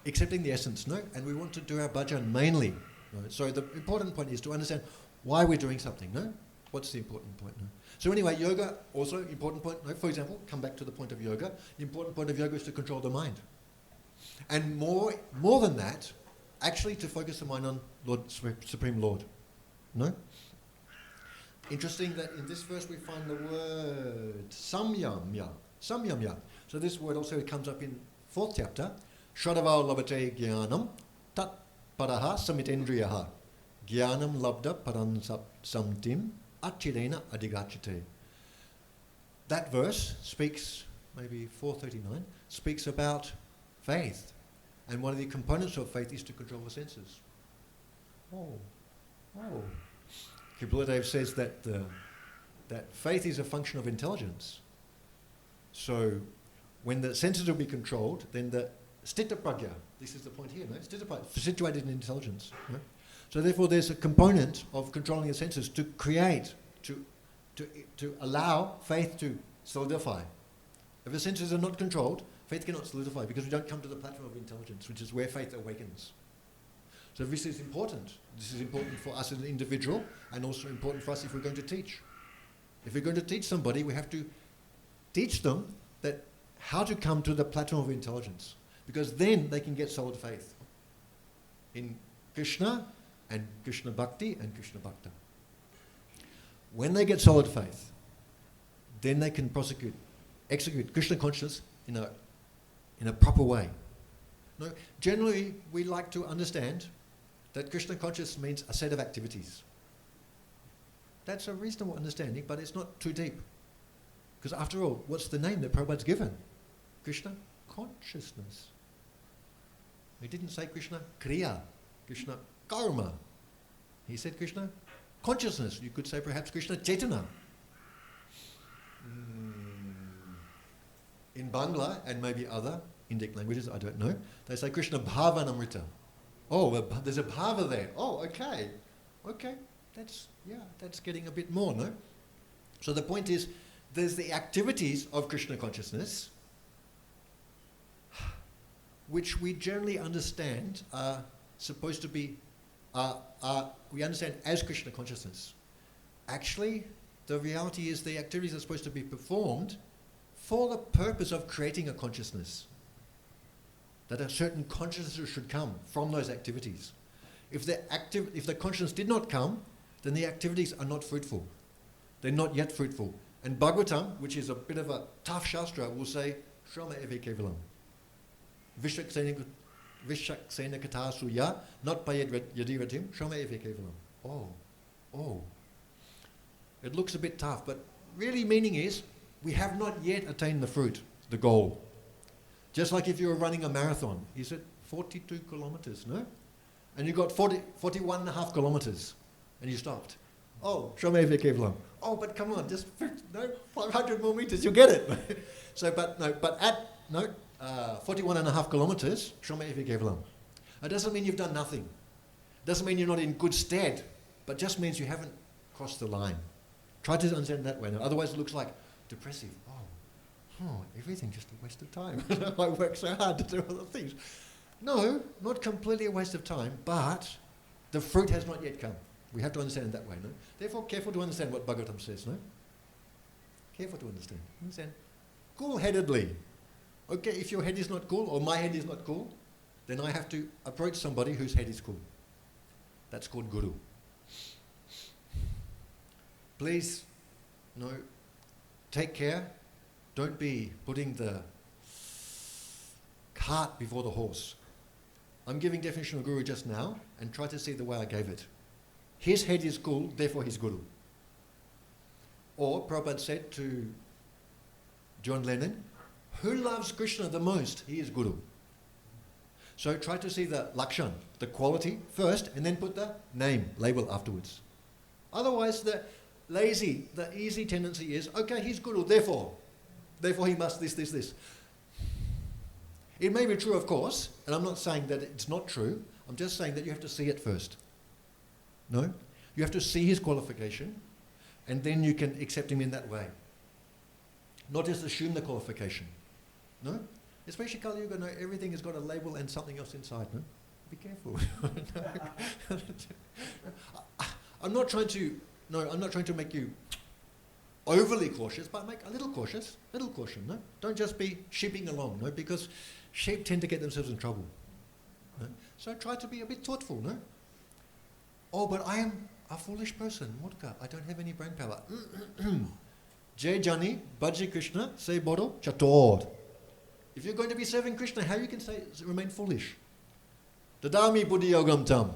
accepting the essence, no? And we want to do our bhajan mainly. No? So the important point is to understand why we're doing something, no? What's the important point, no? So anyway, yoga, also important point, no? For example, come back to the point of yoga. The important point of yoga is to control the mind. And more than that, actually to focus the mind on Supreme Lord. No? Interesting that in this verse we find the word samyamya. Samyamya. So this word also comes up in 4th chapter. Shradava labhate jnanam tat paraha samitendriyaha. Jnanam labda paransamtim achirena adigachite. That verse speaks, maybe 439, speaks about faith. And one of the components of faith is to control the senses. Kibuladev says that that faith is a function of intelligence. So when the senses will be controlled, then the stita-prajna, this is the point here, no? Stita-prajna, situated in intelligence. No? So therefore there's a component of controlling the senses to create, to allow faith to solidify. If the senses are not controlled, faith cannot solidify because we don't come to the platform of intelligence, which is where faith awakens. So this is important. This is important for us as an individual and also important for us if we're going to teach. If we're going to teach somebody, we have to teach them that how to come to the platform of intelligence, because then they can get solid faith in Krishna and Krishna Bhakti and Krishna Bhakta. When they get solid faith, then they can execute Krishna consciousness in a proper way. No, generally, we like to understand that Krishna consciousness means a set of activities. That's a reasonable understanding, but it's not too deep. Because after all, what's the name that Prabhupada's given? Krishna consciousness. He didn't say Krishna kriya, Krishna karma. He said Krishna consciousness. You could say perhaps Krishna chaitana. In Bangla and maybe other Indic languages, I don't know, they say Krishna bhavanamrita. Oh, there's a bhava there. Oh, okay. Okay, that's getting a bit more, no? So the point is, there's the activities of Krishna consciousness, which we generally understand are supposed to be, we understand as Krishna consciousness. Actually, the reality is the activities are supposed to be performed for the purpose of creating a consciousness. That a certain consciousness should come from those activities. If the consciousness did not come, then the activities are not fruitful. They're not yet fruitful. And Bhagavatam, which is a bit of a tough shastra, will say, Shrama eve kevalam. Vishaksena kata suya, not payed yadiratim, Shrama eve kevalam. Oh. It looks a bit tough, but really meaning is, we have not yet attained the fruit, the goal. Just like if you were running a marathon, is it 42 kilometers, no? And you got 41 and a half kilometers, and you stopped. Oh, Shrama eve kevalam. Oh, but come on, just 500 more meters, you'll get it. So, but at 41 and a half kilometers, Shrama eve kevalam. It doesn't mean you've done nothing. It doesn't mean you're not in good stead, but just means you haven't crossed the line. Try to understand that way. Now, otherwise it looks like depressive. Oh, everything's just a waste of time. I work so hard to do other things. No, not completely a waste of time, but the fruit has not yet come. We have to understand it that way, no? Therefore, careful to understand what Bhagavatam says, no? Careful to understand. Understand? Cool-headedly. Okay, if your head is not cool, or my head is not cool, then I have to approach somebody whose head is cool. That's called Guru. Please, take care. Don't be putting the cart before the horse. I'm giving definition of Guru just now, and try to see the way I gave it. His head is cool, therefore he's Guru. Or Prabhupada said to John Lennon, who loves Krishna the most? He is Guru. So try to see the lakshan, the quality first, and then put the name, label afterwards. Otherwise, the easy tendency is, okay, he's Guru, therefore he must this. It may be true, of course, and I'm not saying that it's not true. I'm just saying that you have to see it first. No? You have to see his qualification, and then you can accept him in that way. Not just assume the qualification. No? Especially Kali Yuga, no, everything has got a label and something else inside, no? Be careful. I'm not trying to make you overly cautious, but make a little caution, no? Don't just be sheeping along, no? Because sheep tend to get themselves in trouble. No? So try to be a bit thoughtful, no? Oh, but I am a foolish person, Murka. I don't have any brain power. Jai Jani, Bhaji Krishna, say Bodo, Chatod. If you're going to be serving Krishna, how you can remain foolish? Dadami Buddhi Yogam Tam.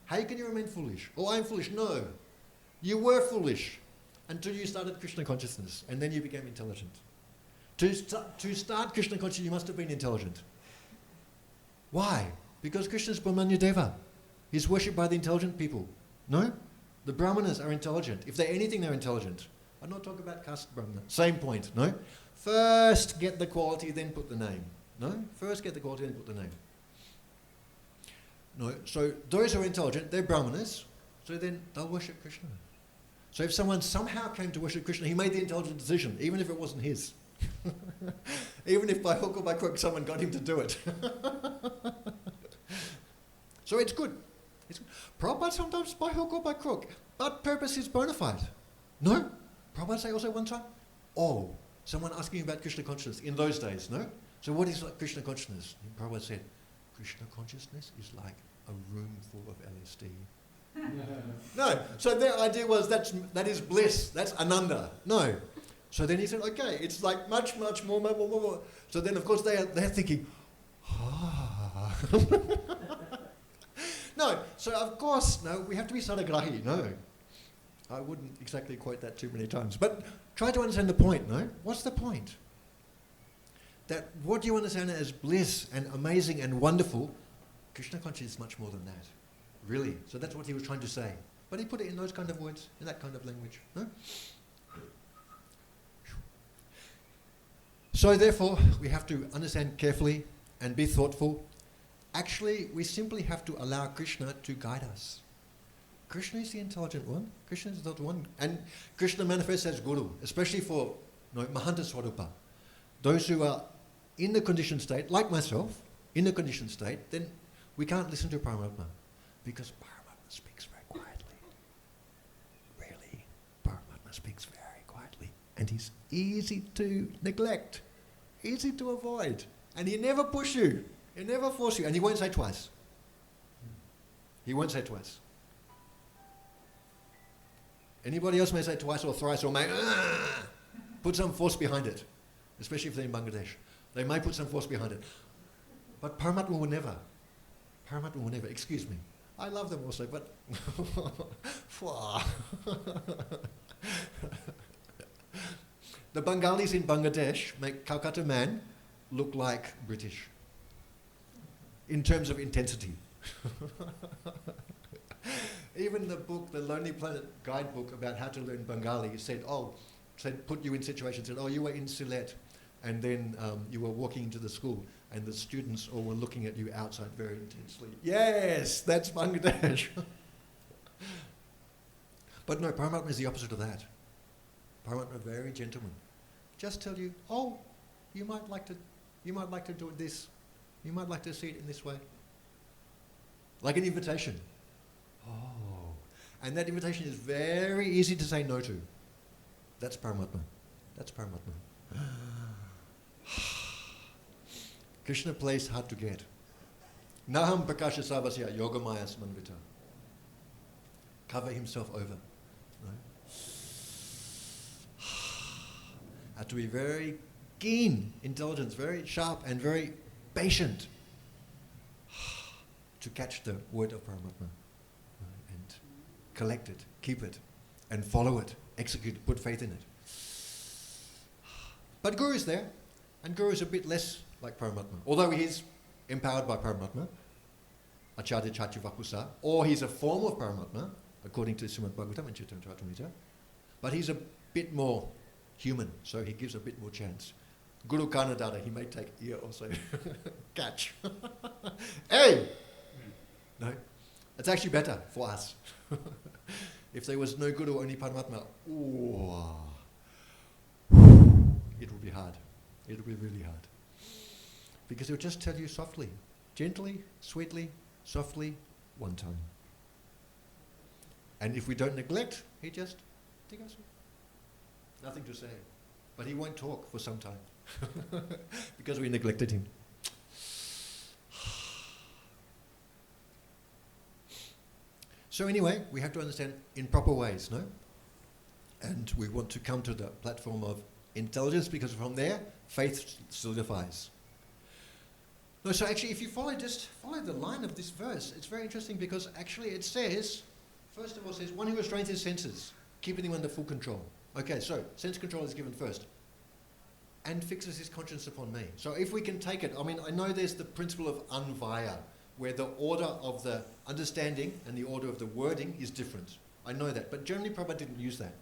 How can you remain foolish? Oh, I'm foolish. No. You were foolish until you started Krishna consciousness, and then you became intelligent. To start Krishna consciousness, you must have been intelligent. Why? Because Krishna is Brahmanya Deva. He's worshipped by the intelligent people. No? The Brahmanas are intelligent. If they're anything, they're intelligent. I'm not talking about caste Brahmana. Same point, no? First get the quality, then put the name. No? First get the quality, then put the name. No? So those who are intelligent, they're Brahmanas, so then they'll worship Krishna. So if someone somehow came to worship Krishna, he made the intelligent decision, even if it wasn't his. Even if by hook or by crook someone got him to do it. So it's good. Prabhupada sometimes by hook or by crook, but purpose is bona fide. No? Prabhupada say also one time, someone asking about Krishna consciousness in those days, no? So what is like Krishna consciousness? And Prabhupada said, Krishna consciousness is like a room full of LSD. No, so their idea was that is bliss, that's ananda. No. So then he said, okay, it's like much more. So then of course they're thinking, No, so of course, no, we have to be sadagrahi, no. I wouldn't exactly quote that too many times, but try to understand the point, no? What's the point? That what you understand as bliss and amazing and wonderful, Krishna consciousness is much more than that. Really. So that's what he was trying to say. But he put it in those kind of words, in that kind of language, no? So therefore, we have to understand carefully and be thoughtful. Actually, we simply have to allow Krishna to guide us. Krishna is the intelligent one. Krishna is the one. And Krishna manifests as Guru, especially for Mahanta Swarupa. Those who are in the conditioned state, like myself, in the conditioned state, then we can't listen to Paramatma. Because Paramatma speaks very quietly. Really, Paramatma speaks very quietly. And he's easy to neglect, easy to avoid. And he never push you. He never force you, and he won't say twice. He won't say twice. Anybody else may say twice or thrice or may put some force behind it, especially if they're in Bangladesh. They may put some force behind it. But Paramatma will never. Paramatma will never. Excuse me. I love them also, but the Bengalis in Bangladesh make Calcutta Man look like British in terms of intensity. Even the book, the Lonely Planet guidebook about how to learn Bengali, said put you in situations, said, you were in Sylhet, and then you were walking into the school, and the students all were looking at you outside very intensely. Yes, that's Bangladesh. But no, Paramatma is the opposite of that. Paramatma, very gentleman. Just tell you, you might like to do it this. You might like to see it in this way. Like an invitation. And that invitation is very easy to say no to. That's Paramatma. That's Paramatma. Krishna plays hard to get. Naham prakasha savasya yogamaya smanvita. Cover himself over. Right? Have to be very keen, intelligent, very sharp and very patient to catch the word of Paramatma. And collect it, keep it, and follow it, execute it, put faith in it. But Guru is there, and Guru is a bit less like Paramatma. Although he is empowered by Paramatma, Acharya Chachivakusa, or he's a form of Paramatma, according to Srimad Bhagavatam and Chaitanya Charitamrita, but he's a bit more human, so he gives a bit more chance. Guru Kanadada, he may take ear also. Catch. Hey! No, it's actually better for us. If there was no Guru, only Paramatma, it would be hard. It would be really hard. Because he'll just tell you softly, gently, sweetly, softly, one time. And if we don't neglect, he just take us. Nothing to say. But he won't talk for some time. Because we neglected him. So anyway, we have to understand in proper ways, no? And we want to come to the platform of intelligence, because from there, faith solidifies. No, so actually, if you follow the line of this verse, it's very interesting, because actually it says, first of all, it says, one who restrains his senses, keeping them under full control. Okay, so sense control is given first. And fixes his conscience upon me. So if we can take it, I know there's the principle of anvaya, where the order of the understanding and the order of the wording is different. I know that, but generally Prabhupada didn't use that.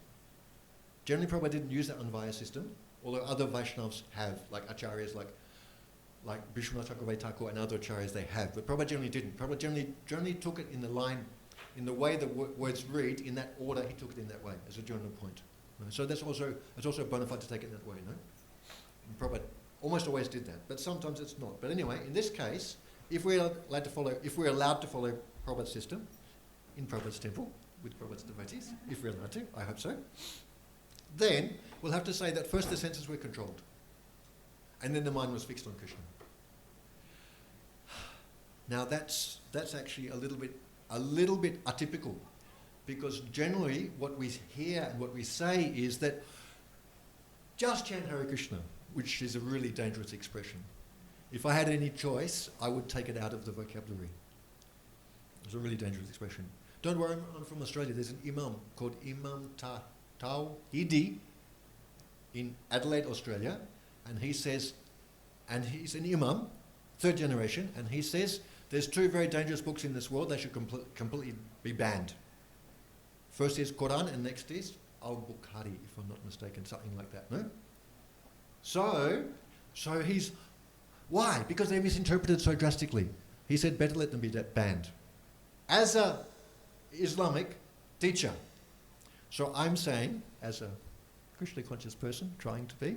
Generally Prabhupada didn't use the anvaya system, although other Vaishnavas have, like acharyas, like Vishwanath Chakravarti Thakur and other acharyas, they have. But Prabhupada generally didn't. Prabhupada generally took it in the line, in the way the words read, in that order, he took it in that way, as a general point. No? So it's also bona fide to take it in that way, no? And Prabhupada almost always did that, but sometimes it's not. But anyway, in this case, if we're allowed to follow Prabhupada's system in Prabhupada's temple with Prabhupada's devotees, if we're allowed to, I hope so, then we'll have to say that first the senses were controlled, and then the mind was fixed on Krishna. Now that's actually a little bit atypical, because generally what we hear and what we say is that just chant Hare Krishna, which is a really dangerous expression. If I had any choice, I would take it out of the vocabulary. It's a really dangerous expression. Don't worry, I'm from Australia. There's an imam called Imam Tawhidi in Adelaide, Australia, and he says, and he's an imam, third generation, and he says there's two very dangerous books in this world. They should completely be banned. First is Quran, and next is Al-Bukhari, if I'm not mistaken, something like that, no? So he's, why? Because they misinterpreted so drastically. He said, better let them be banned. As a Islamic teacher, so I'm saying, as a Krishna conscious person, trying to be,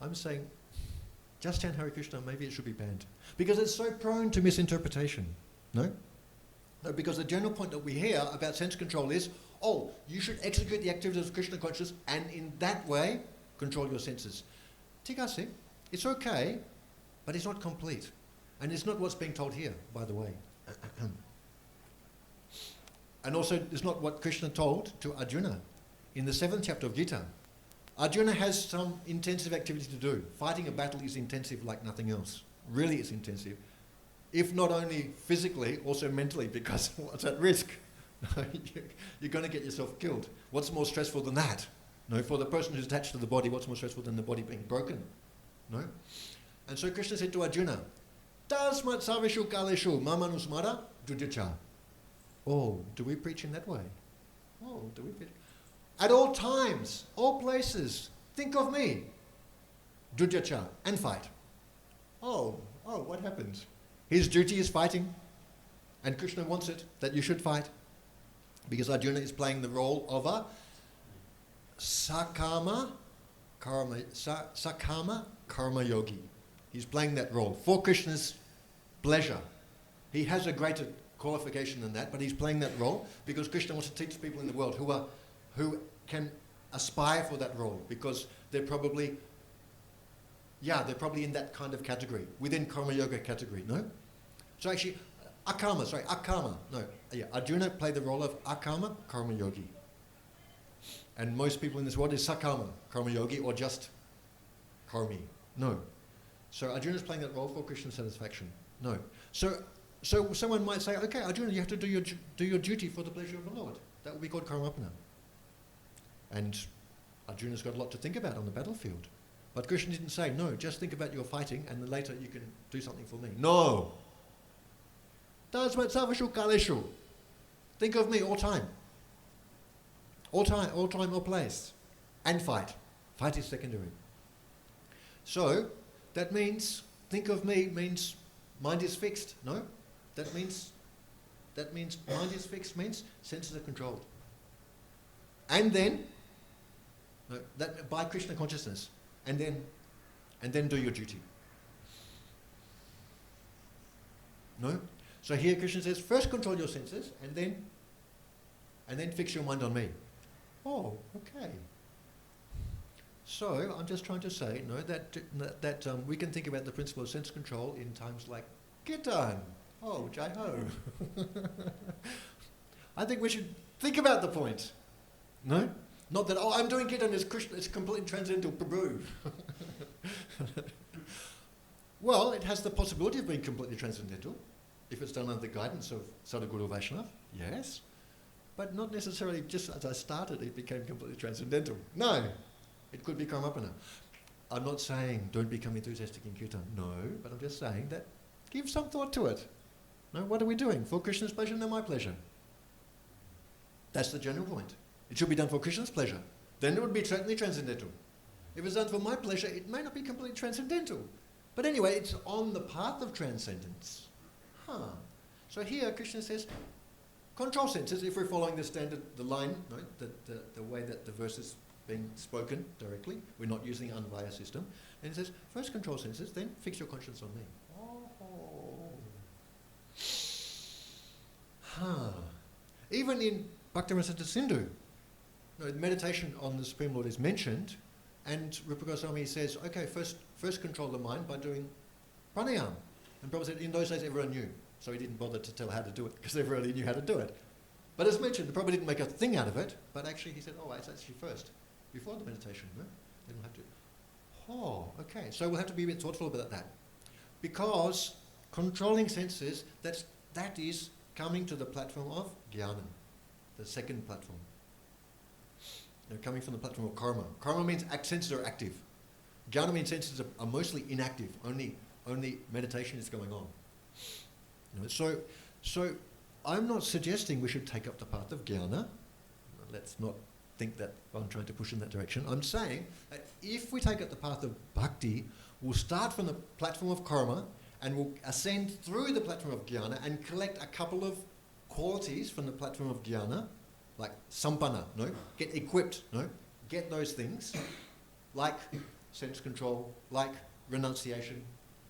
I'm saying, just chant Hare Krishna, maybe it should be banned. Because it's so prone to misinterpretation, no? No, because the general point that we hear about sense control is, you should execute the activities of Krishna consciousness and in that way control your senses. Tikasi, it's okay, but it's not complete. And it's not what's being told here, by the way. And also, it's not what Krishna told to Arjuna in the 7th chapter of Gita. Arjuna has some intensive activity to do. Fighting a battle is intensive like nothing else. Really, it's intensive. If not only physically, also mentally, because what's at risk? You're going to get yourself killed. What's more stressful than that? No, for the person who's attached to the body, what's more stressful than the body being broken? No? And so Krishna said to Arjuna, Tasmat savishu kaleshu mamanusmara dujacha. Oh, do we preach in that way? Oh, do we preach? At all times, all places, think of me. Dujacha, and fight. Oh, what happens? His duty is fighting, and Krishna wants it, that you should fight, because Arjuna is playing the role of a sakama karma yogi. He's playing that role for Krishna's pleasure. He has a greater qualification than that, but he's playing that role because Krishna wants to teach people in the world who can aspire for that role, because they're probably in that kind of category, within karma yoga category, no? So actually, Arjuna played the role of akama karma yogi. And most people in this world is sakama karma yogi, or just karmi. No. So Arjuna is playing that role for Krishna's satisfaction. No. So someone might say, okay, Arjuna, you have to do your duty for the pleasure of the Lord. That would be called karmapana. And Arjuna's got a lot to think about on the battlefield. But Krishna didn't say, no, just think about your fighting and then later you can do something for me. No. Tasmat savashu kaleshu. Think of me all time. All time, all place. And fight. Fight is secondary. So, that means, think of me means mind is fixed, no? That means mind is fixed means senses are controlled. And then, no, that by Krishna consciousness, and then do your duty. No? So here Krishna says, first control your senses, and then fix your mind on me. Oh, okay. So I'm just trying to say, no, that we can think about the principle of sense control in times like Kirtan. Oh, Jai Ho. I think we should think about the point. No? Not that, I'm doing Kirtan, it's completely transcendental, Prabhu. Well, it has the possibility of being completely transcendental, if it's done under the guidance of Sadhguru Vaishnava, yes. But not necessarily just as I started, it became completely transcendental. No, it could be karmapana. I'm not saying don't become enthusiastic in Kirtan, no, but I'm just saying that give some thought to it. No, what are we doing? For Krishna's pleasure, no my pleasure. That's the general point. It should be done for Krishna's pleasure. Then it would be certainly transcendental. If it's done for my pleasure, it may not be completely transcendental. But anyway, it's on the path of transcendence. So here Krishna says, control senses, if we're following the standard, the line, right, the way that the verse is being spoken directly, we're not using the Anvaya system. And it says, first control senses, then fix your conscience on me. Even in Bhakti-Rasata Sindhu, meditation on the Supreme Lord is mentioned, and Rupa Goswami says, okay, first control the mind by doing pranayama. And Prabhupada said, in those days everyone knew, so he didn't bother to tell how to do it, because everybody knew how to do it. But as mentioned, the Prabhupada didn't make a thing out of it, but actually he said, it's actually first, before the meditation, no? They don't have to. Okay, so we'll have to be a bit thoughtful about that. Because controlling senses, that is coming to the platform of jnana, the second platform. Coming from the platform of karma. Karma means senses are active. Jnana means senses are mostly inactive. Only meditation is going on. So I'm not suggesting we should take up the path of jnana. Let's not think that I'm trying to push in that direction. I'm saying that if we take up the path of bhakti, we'll start from the platform of karma and we'll ascend through the platform of jnana and collect a couple of qualities from the platform of jnana, like sampanna, get equipped, get those things, like sense control, like renunciation,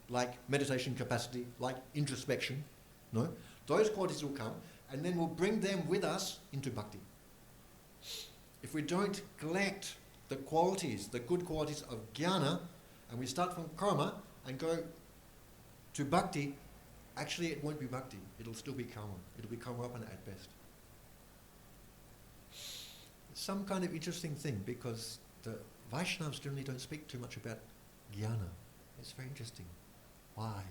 like meditation capacity, like introspection, those qualities will come, and then we'll bring them with us into bhakti. If we don't collect the qualities, the good qualities of jnana, and we start from karma and go to bhakti, actually it won't be bhakti, it'll still be karma. It'll be karmapana at best. some kind of interesting thing, because the Vaishnavas generally don't speak too much about jnana. It's very interesting. Why?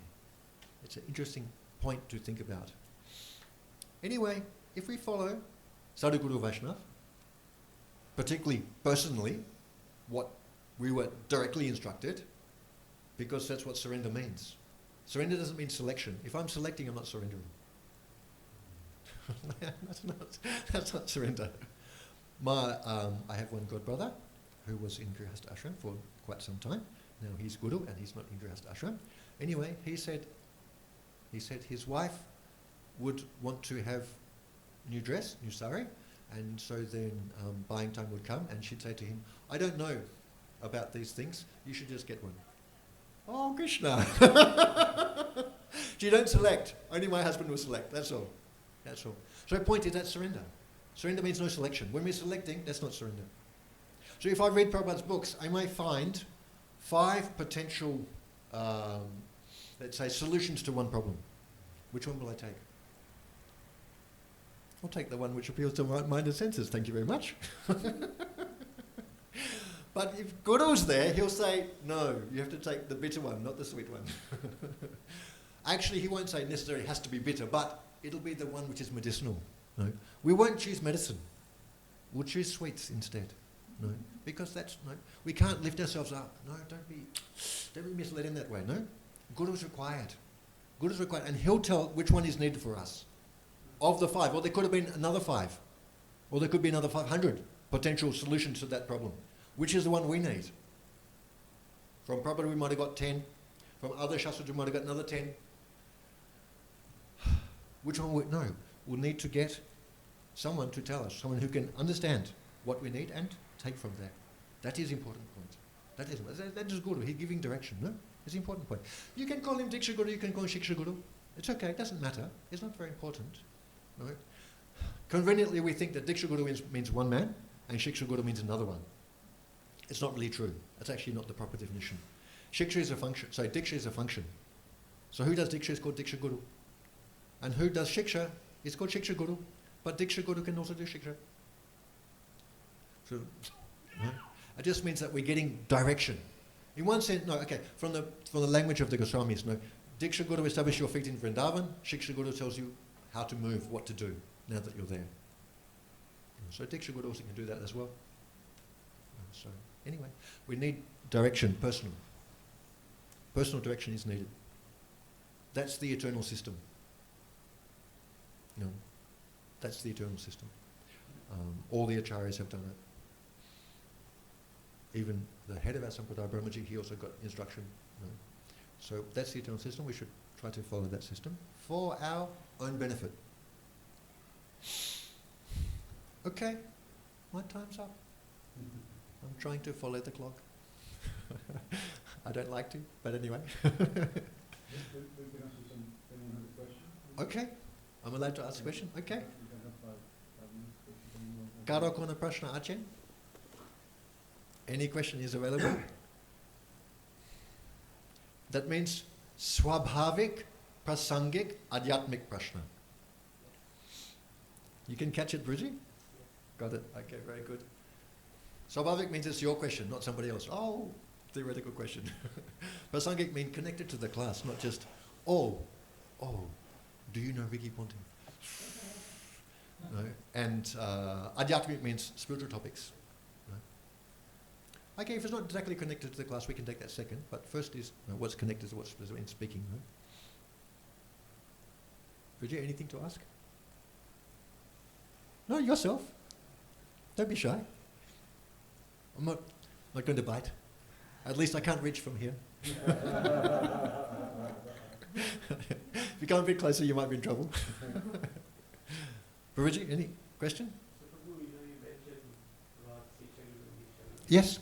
It's an interesting point to think about. Anyway, if we follow Sadhguru Vaishnav, particularly personally, what we were directly instructed, because that's what surrender means. Surrender doesn't mean selection. If I'm selecting, I'm not surrendering. that's not surrender. I have one godbrother who was in Grihastha Ashram for quite some time. Now he's Guru and he's not in Grihastha Ashram. Anyway, he said his wife would want to have new dress, new sari, and so then buying time would come and she'd say to him, I don't know about these things, you should just get one. Oh, Krishna. You don't select. Only my husband will select. That's all. That's all. So the point is, that's surrender. Surrender means no selection. When we're selecting, that's not surrender. So if I read Prabhupada's books, I may find 5 potential, let's say, solutions to one problem. Which one will I take? I'll take the one which appeals to my mind and senses. Thank you very much. But if Guru's there, he'll say, no, you have to take the bitter one, not the sweet one. Actually, he won't say necessarily it has to be bitter, but it'll be the one which is medicinal. No, we won't choose medicine. We'll choose sweets instead. No, because that's no. We can't lift ourselves up. No, don't be misled in that way. No, Guru's required. Guru's required, and he'll tell which one is needed for us. Of the 5, or there could have been another 5, or there could be another 500 potential solutions to that problem. Which is the one we need? From Prabhupada we might have got 10. From other Shastras we might have got another 10. Which one? No. We'll need to get someone to tell us, someone who can understand what we need and take from that. That is important point. That is Guru. He's giving direction. No? It's an important point. You can call him Diksha Guru, you can call him Shiksha Guru. It's okay, it doesn't matter. It's not very important. No? Conveniently we think that Diksha Guru means one man and Shiksha Guru means another one. It's not really true. That's actually not the proper definition. Shiksha is a function. Sorry, Diksha is a function. So who does Diksha is called Diksha Guru. And who does Shiksha is called Shiksha Guru. But Diksha Guru can also do Shiksha. So, no? It just means that we're getting direction. In one sense, no, okay, from the language of the Goswamis, no. Diksha Guru establishes your feet in Vrindavan. Shiksha Guru tells you how to move, what to do, now that you're there. So Diksha Guru also can do that as well. So anyway, we need direction, personal. Personal direction is needed. That's the eternal system. You know, that's the eternal system. All the acharyas have done it. Even the head of our Sampradaya, Brahmaji, he also got instruction. You know. So that's the eternal system. We should try to follow that system for our own benefit. Okay, my time's up. I'm trying to follow the clock. I don't like to, but anyway. Okay, I'm allowed to ask a question? Okay. Karo kona prashna ache? Any question is available? That means swabhavik, prasangik, adhyatmik prashna. You can catch it, Bridgie? Got it. Okay, very good. Swabhavik means it's your question, not somebody else. Oh, theoretical question. Prasangik means connected to the class, not just, oh, do you know Vicky Ponting? No. And adhyatmik means spiritual topics. No. Okay, if it's not exactly connected to the class, we can take that second. But first is what's connected to what's in speaking. No? Bridget, anything to ask? No, yourself. Don't be shy. I'm not going to bite. At least I can't reach from here. If you come a bit closer, you might be in trouble. Bridget, any question? So, Prabhu, you mentioned about Shiksha Guru and Diksha Guru. Yes.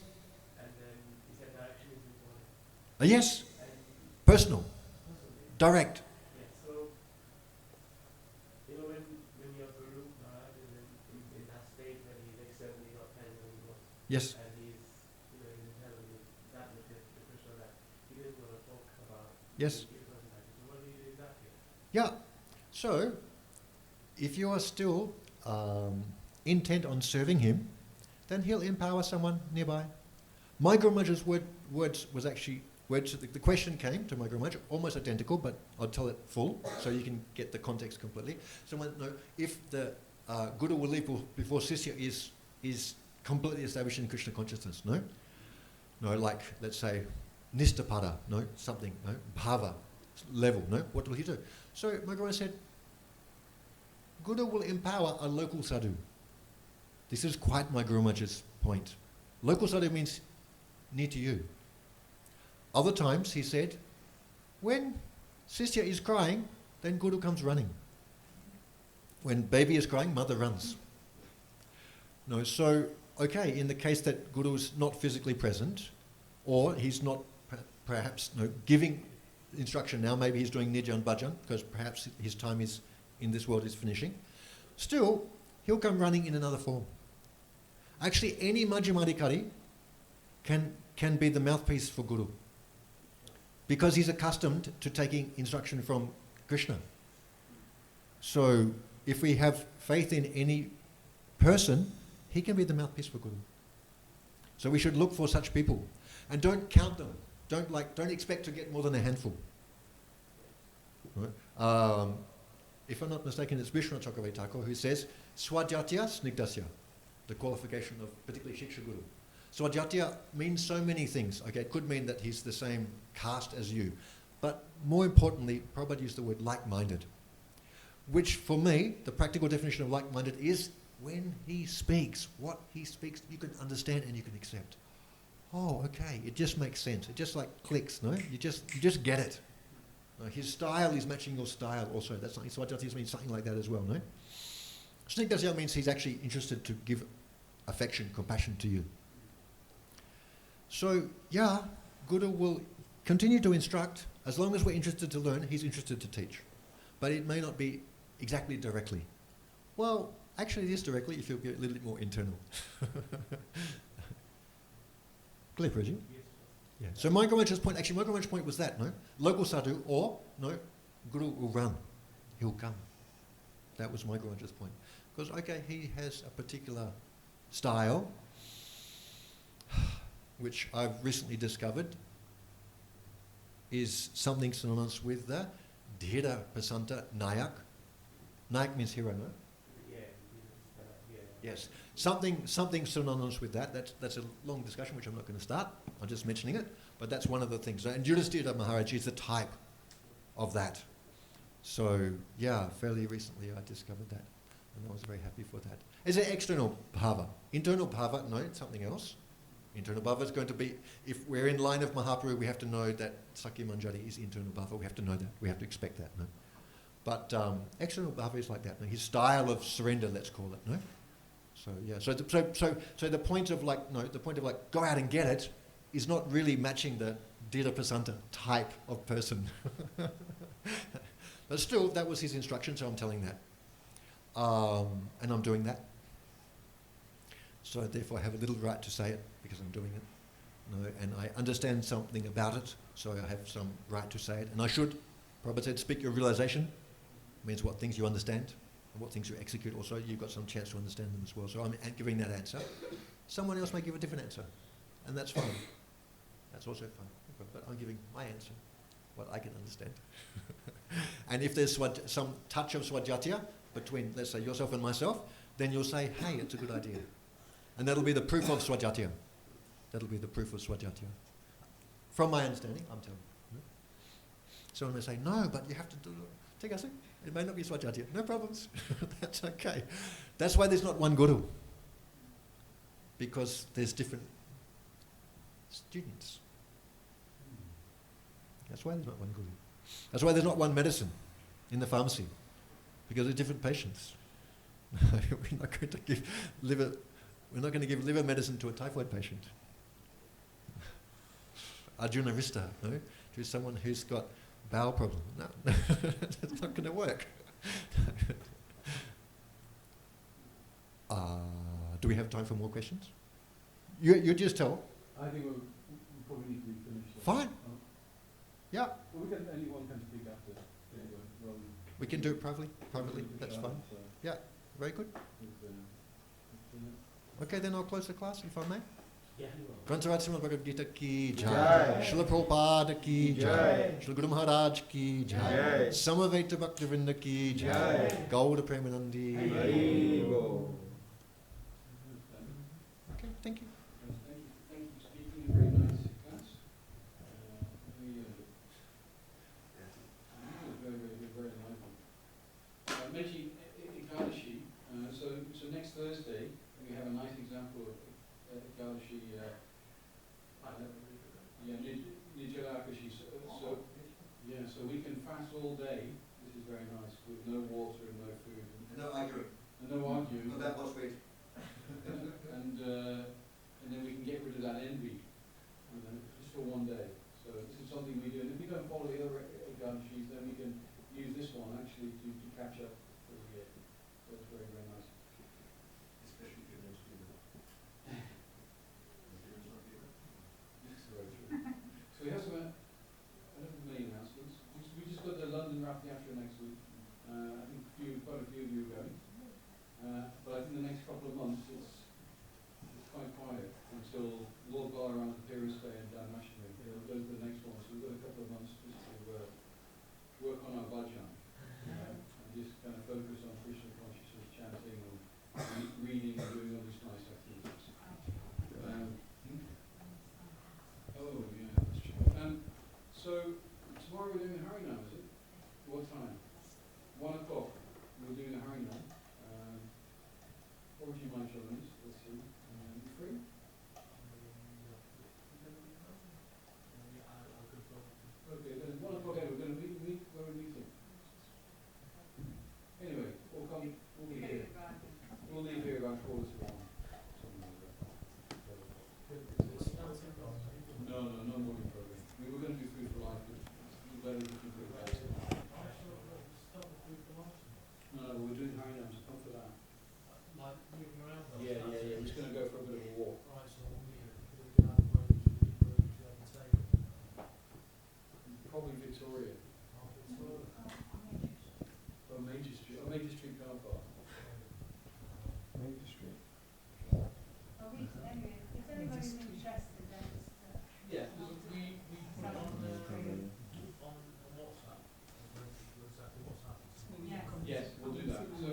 And then you said direction is important. Yes. And Personal. Direct. yeah, so, when you're Guru Maharaj is in that state when he's externally not kind of anymore, Yes. and he's, in heaven with that with the Krishna that he didn't want to talk about. Yes. So what do you do exactly? Yeah. So, if you are still intent on serving him, then he'll empower someone nearby. My Guru Maharaj's words was actually, the question came to my Guru Maharaj, almost identical, but I'll tell it full so you can get the context completely. Someone, no, if the Guru will leave before Sisya is completely established in Krishna consciousness, no? No, like, let's say, Nishtapada, no, something, no, Bhava level, no, what will he do? So my Guru Maharaj said, Guru will empower a local sadhu. This is quite my Guru Maharaj's point. Local sadhu means near to you. Other times, he said, when Sisya is crying, then Guru comes running. When baby is crying, mother runs. No, so, okay, in the case that Guru is not physically present, or he's not perhaps giving instruction now, maybe he's doing Nijan Bhajan, because perhaps his time is in this world is finishing, still, he'll come running in another form. Actually, any Majjhimadhikari can be the mouthpiece for Guru, because he's accustomed to taking instruction from Krishna. So, if we have faith in any person, he can be the mouthpiece for Guru. So we should look for such people. And don't count them. Don't expect to get more than a handful. Right? If I'm not mistaken, it's Vishnu Chakravarti Thakur who says, Swajatya Snigdasya, the qualification of particularly Shiksha Guru. Swajatya means so many things. Okay, it could mean that he's the same caste as you. But more importantly, Prabhupada used the word like-minded, which for me, the practical definition of like-minded is when he speaks, what he speaks, you can understand and you can accept. Oh, okay, it just makes sense. It just like clicks, no? You just get it. No, his style is matching your style also. That's something, Swajatya means something like that as well, no? Snigdasya means he's actually interested to give affection, compassion to you. So, yeah, Guru will continue to instruct. As long as we're interested to learn, he's interested to teach. But it may not be exactly directly. Well, actually it is directly if you'll be a little bit more internal. Clear, Prajit? Yes. Yeah. So my Guru Maharaj's point was that, no? Local sadhu or, no, Guru will run. He'll come. That was my Guru Maharaj's point. Because, okay, he has a particular style which I've recently discovered is something synonymous with the Dhira Pasanta Nayak. Nayak means hero, no? Yes, something synonymous with that. That's a long discussion which I'm not going to start. I'm just mentioning it, but that's one of the things. And Yudhishthira Maharaj is the type of that. So yeah, fairly recently I discovered that, and I was very happy for that. Is it external bhava? Internal bhava? No, it's something else. Internal bhava is going to be, if we're in line of Mahaprabhu, we have to know that Sakya Manjari is internal bhava. We have to know that. We have to expect that. No, but external bhava is like that. No? His style of surrender, let's call it. No. So yeah, so the point of like go out and get it is not really matching the Dhira Pasanta type of person. But still, that was his instruction, so I'm telling that, and I'm doing that. So therefore, I have a little right to say it because I'm doing it, no, and I understand something about it, so I have some right to say it, and I should. Prabhupada said, "Speak your realization," means what things you understand. And what things you execute also, you've got some chance to understand them as well. So I'm giving that answer. Someone else may give a different answer, and that's fine. That's also fine. But I'm giving my answer, what I can understand. And if there's some touch of Swajatya between, let's say, yourself and myself, then you'll say, hey, it's a good idea. And that'll be the proof of Swajatya. That'll be the proof of Swajatya. From my understanding, I'm telling you. Someone may say, no, but you have to do it. Take a seat. It may not be Swajatya. No problems. That's okay. That's why there's not one Guru. Because there's different students. That's why there's not one Guru. That's why there's not one medicine in the pharmacy. Because there's different patients. We're not going to give liver medicine to a typhoid patient. Arjuna Vista, no? To someone who's got bowel problem. No, that's not going to work. Do we have time for more questions? You just tell. I think we probably need to be finished. Fine. Yeah. Well, anyone can speak after. We can do it privately. That's fine. Yeah, very good. Okay, then I'll close the class if I may. Yeah, you will. Grantaraj Srimad Bhagavad Gita ki jai. Jai. Srila Prabhupada ki jai. Jai. Srila Guru Maharaj ki jai. Jai. Samaveta Bhaktivinoda ki jai. Jai. Gauda Premanandi. Haribo. Okay, thank you. Thank you for speaking. A very nice class. Very lively. Mentioning Ekadashi. So next Thursday we have a nice example of Ekadashi. Nijala-akashi. So we can fast all day. This is very nice with no water and no food. No arguing. And no arguing. that was sweet. and then we can get rid of that envy, just for one day. So this is something we do, and if we don't follow the other Ekadashis, then we can use this one actually to catch up for the year. So it's very, very nice. Especially if you're not doing it. So we have some, I don't have many announcements. We just got the London Rath Yatra next week. I think quite a few of you are going. But I think the next couple of months it's quite quiet until Lord Balaram Appearance Day and Danmashmi. Those are the next ones. So we've got a couple of months just to work on our bhajan. And just kind of focus on Krishna consciousness, chanting and reading and doing all these nice activities. Oh yeah, that's true. So tomorrow we're doing the Harinam, is it? What time? 1 o'clock. We're doing the Harinam. What would you mind showing us? Let's see. You free? Okay, then 1 o'clock we're going to meet where we're meeting. Anyway, we'll be here. We'll leave here about 1:45. Something like that. No morning program. We were going to do food for life, but it's better if we can put it back. No, we're doing Harinam, so come for that. Yeah. We're just going to go for a bit of a walk. Probably Victoria. Or Major Street. Or Major Street car park. Major Street. Yeah, we put it on Yes, we'll do that. So,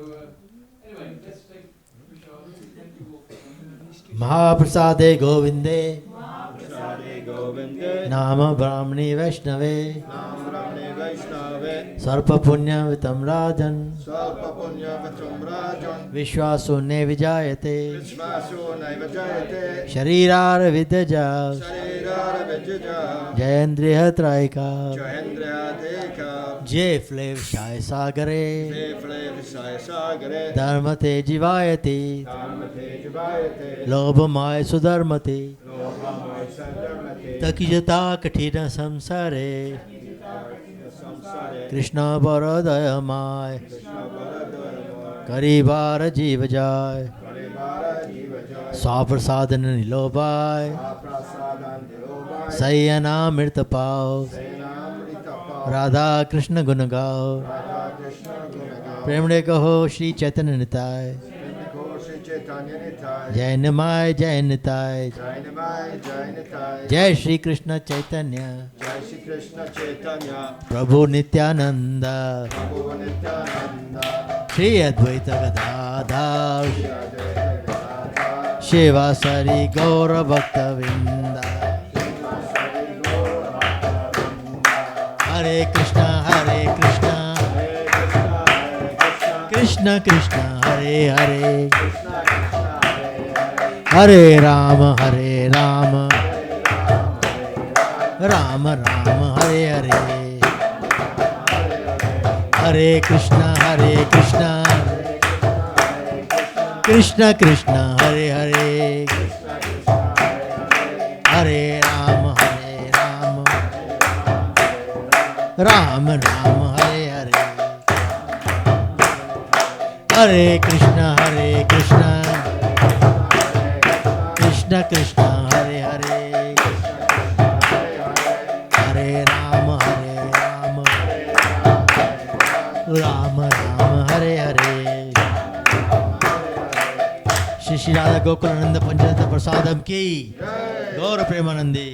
anyway, let's take Prashad. Thank you all for coming. Mahaprasade Govinde Prasade Govinde. Nama Brahmani Vaishnave Nam Brahmane Vaishnave. Sarpa Punya Vitam Rajan Salpa Punya Vatum Rajan. Vishwaso Ne Vijayate Vishvaso Naiva Jayate. Sharirar Vidyaja Sharirara Vijaya. Jayendriya Traika Jahendriya Deka. Jay Flav Shai Sagare Vefle Visaya Sagare. Dharmate Jivayati Dharmate Jivayate. Lobhamaya Sudharmate Lobhamaya Sandharmate. Takijata Kathina Samsare Samsare. Krishna Paradayamai Krishna Baradharma. Karibara Jivajai Paribara Jivajaya. Swaprasadana Nilobai Aprasadan Dilobai. Sayana Mirtapao Senamritapa. Radha Krishna Gunagao Radha Krishna Gunaga. Premde Kaho Shri Chaitanya Nitai Vindiko Shri Chaitanya Nitai. Jai Nimai Jai Nitai Jainamai Jainitai. Jai Shri Krishna Chaitanya Jai Shri Krishna Chaitanya. Prabhu Nityananda Prabhu Nityananda. Shri Advaita Gadadhar Advaita Gadadhar. Shiva Sari Gaura Bhakta Vinda Sri Gaura Bhakta Vrinda. Hare Krishna Hare Krishna Hare Krishna Hare Krishna. Krishna Krishna Hare Hare Krishna Krishna Hare Hare. Hare Rama Hare Rama Hare Ram Hare Ram. Rama Rama Hare Hare Hare Hare. Hare Krishna Hare Krishna Krishna Krishna Hare Hare Krishna Krishna Hare Hare. Hare Rama Hare Rama Rama Rama Hare Hare Hare Krishna Krishna Krishna Hare Hare Hare Rama Rama Rama Hare Hare Shri Radha Gokulanand panchayat प्रसादम की गौर प्रेमानंदी।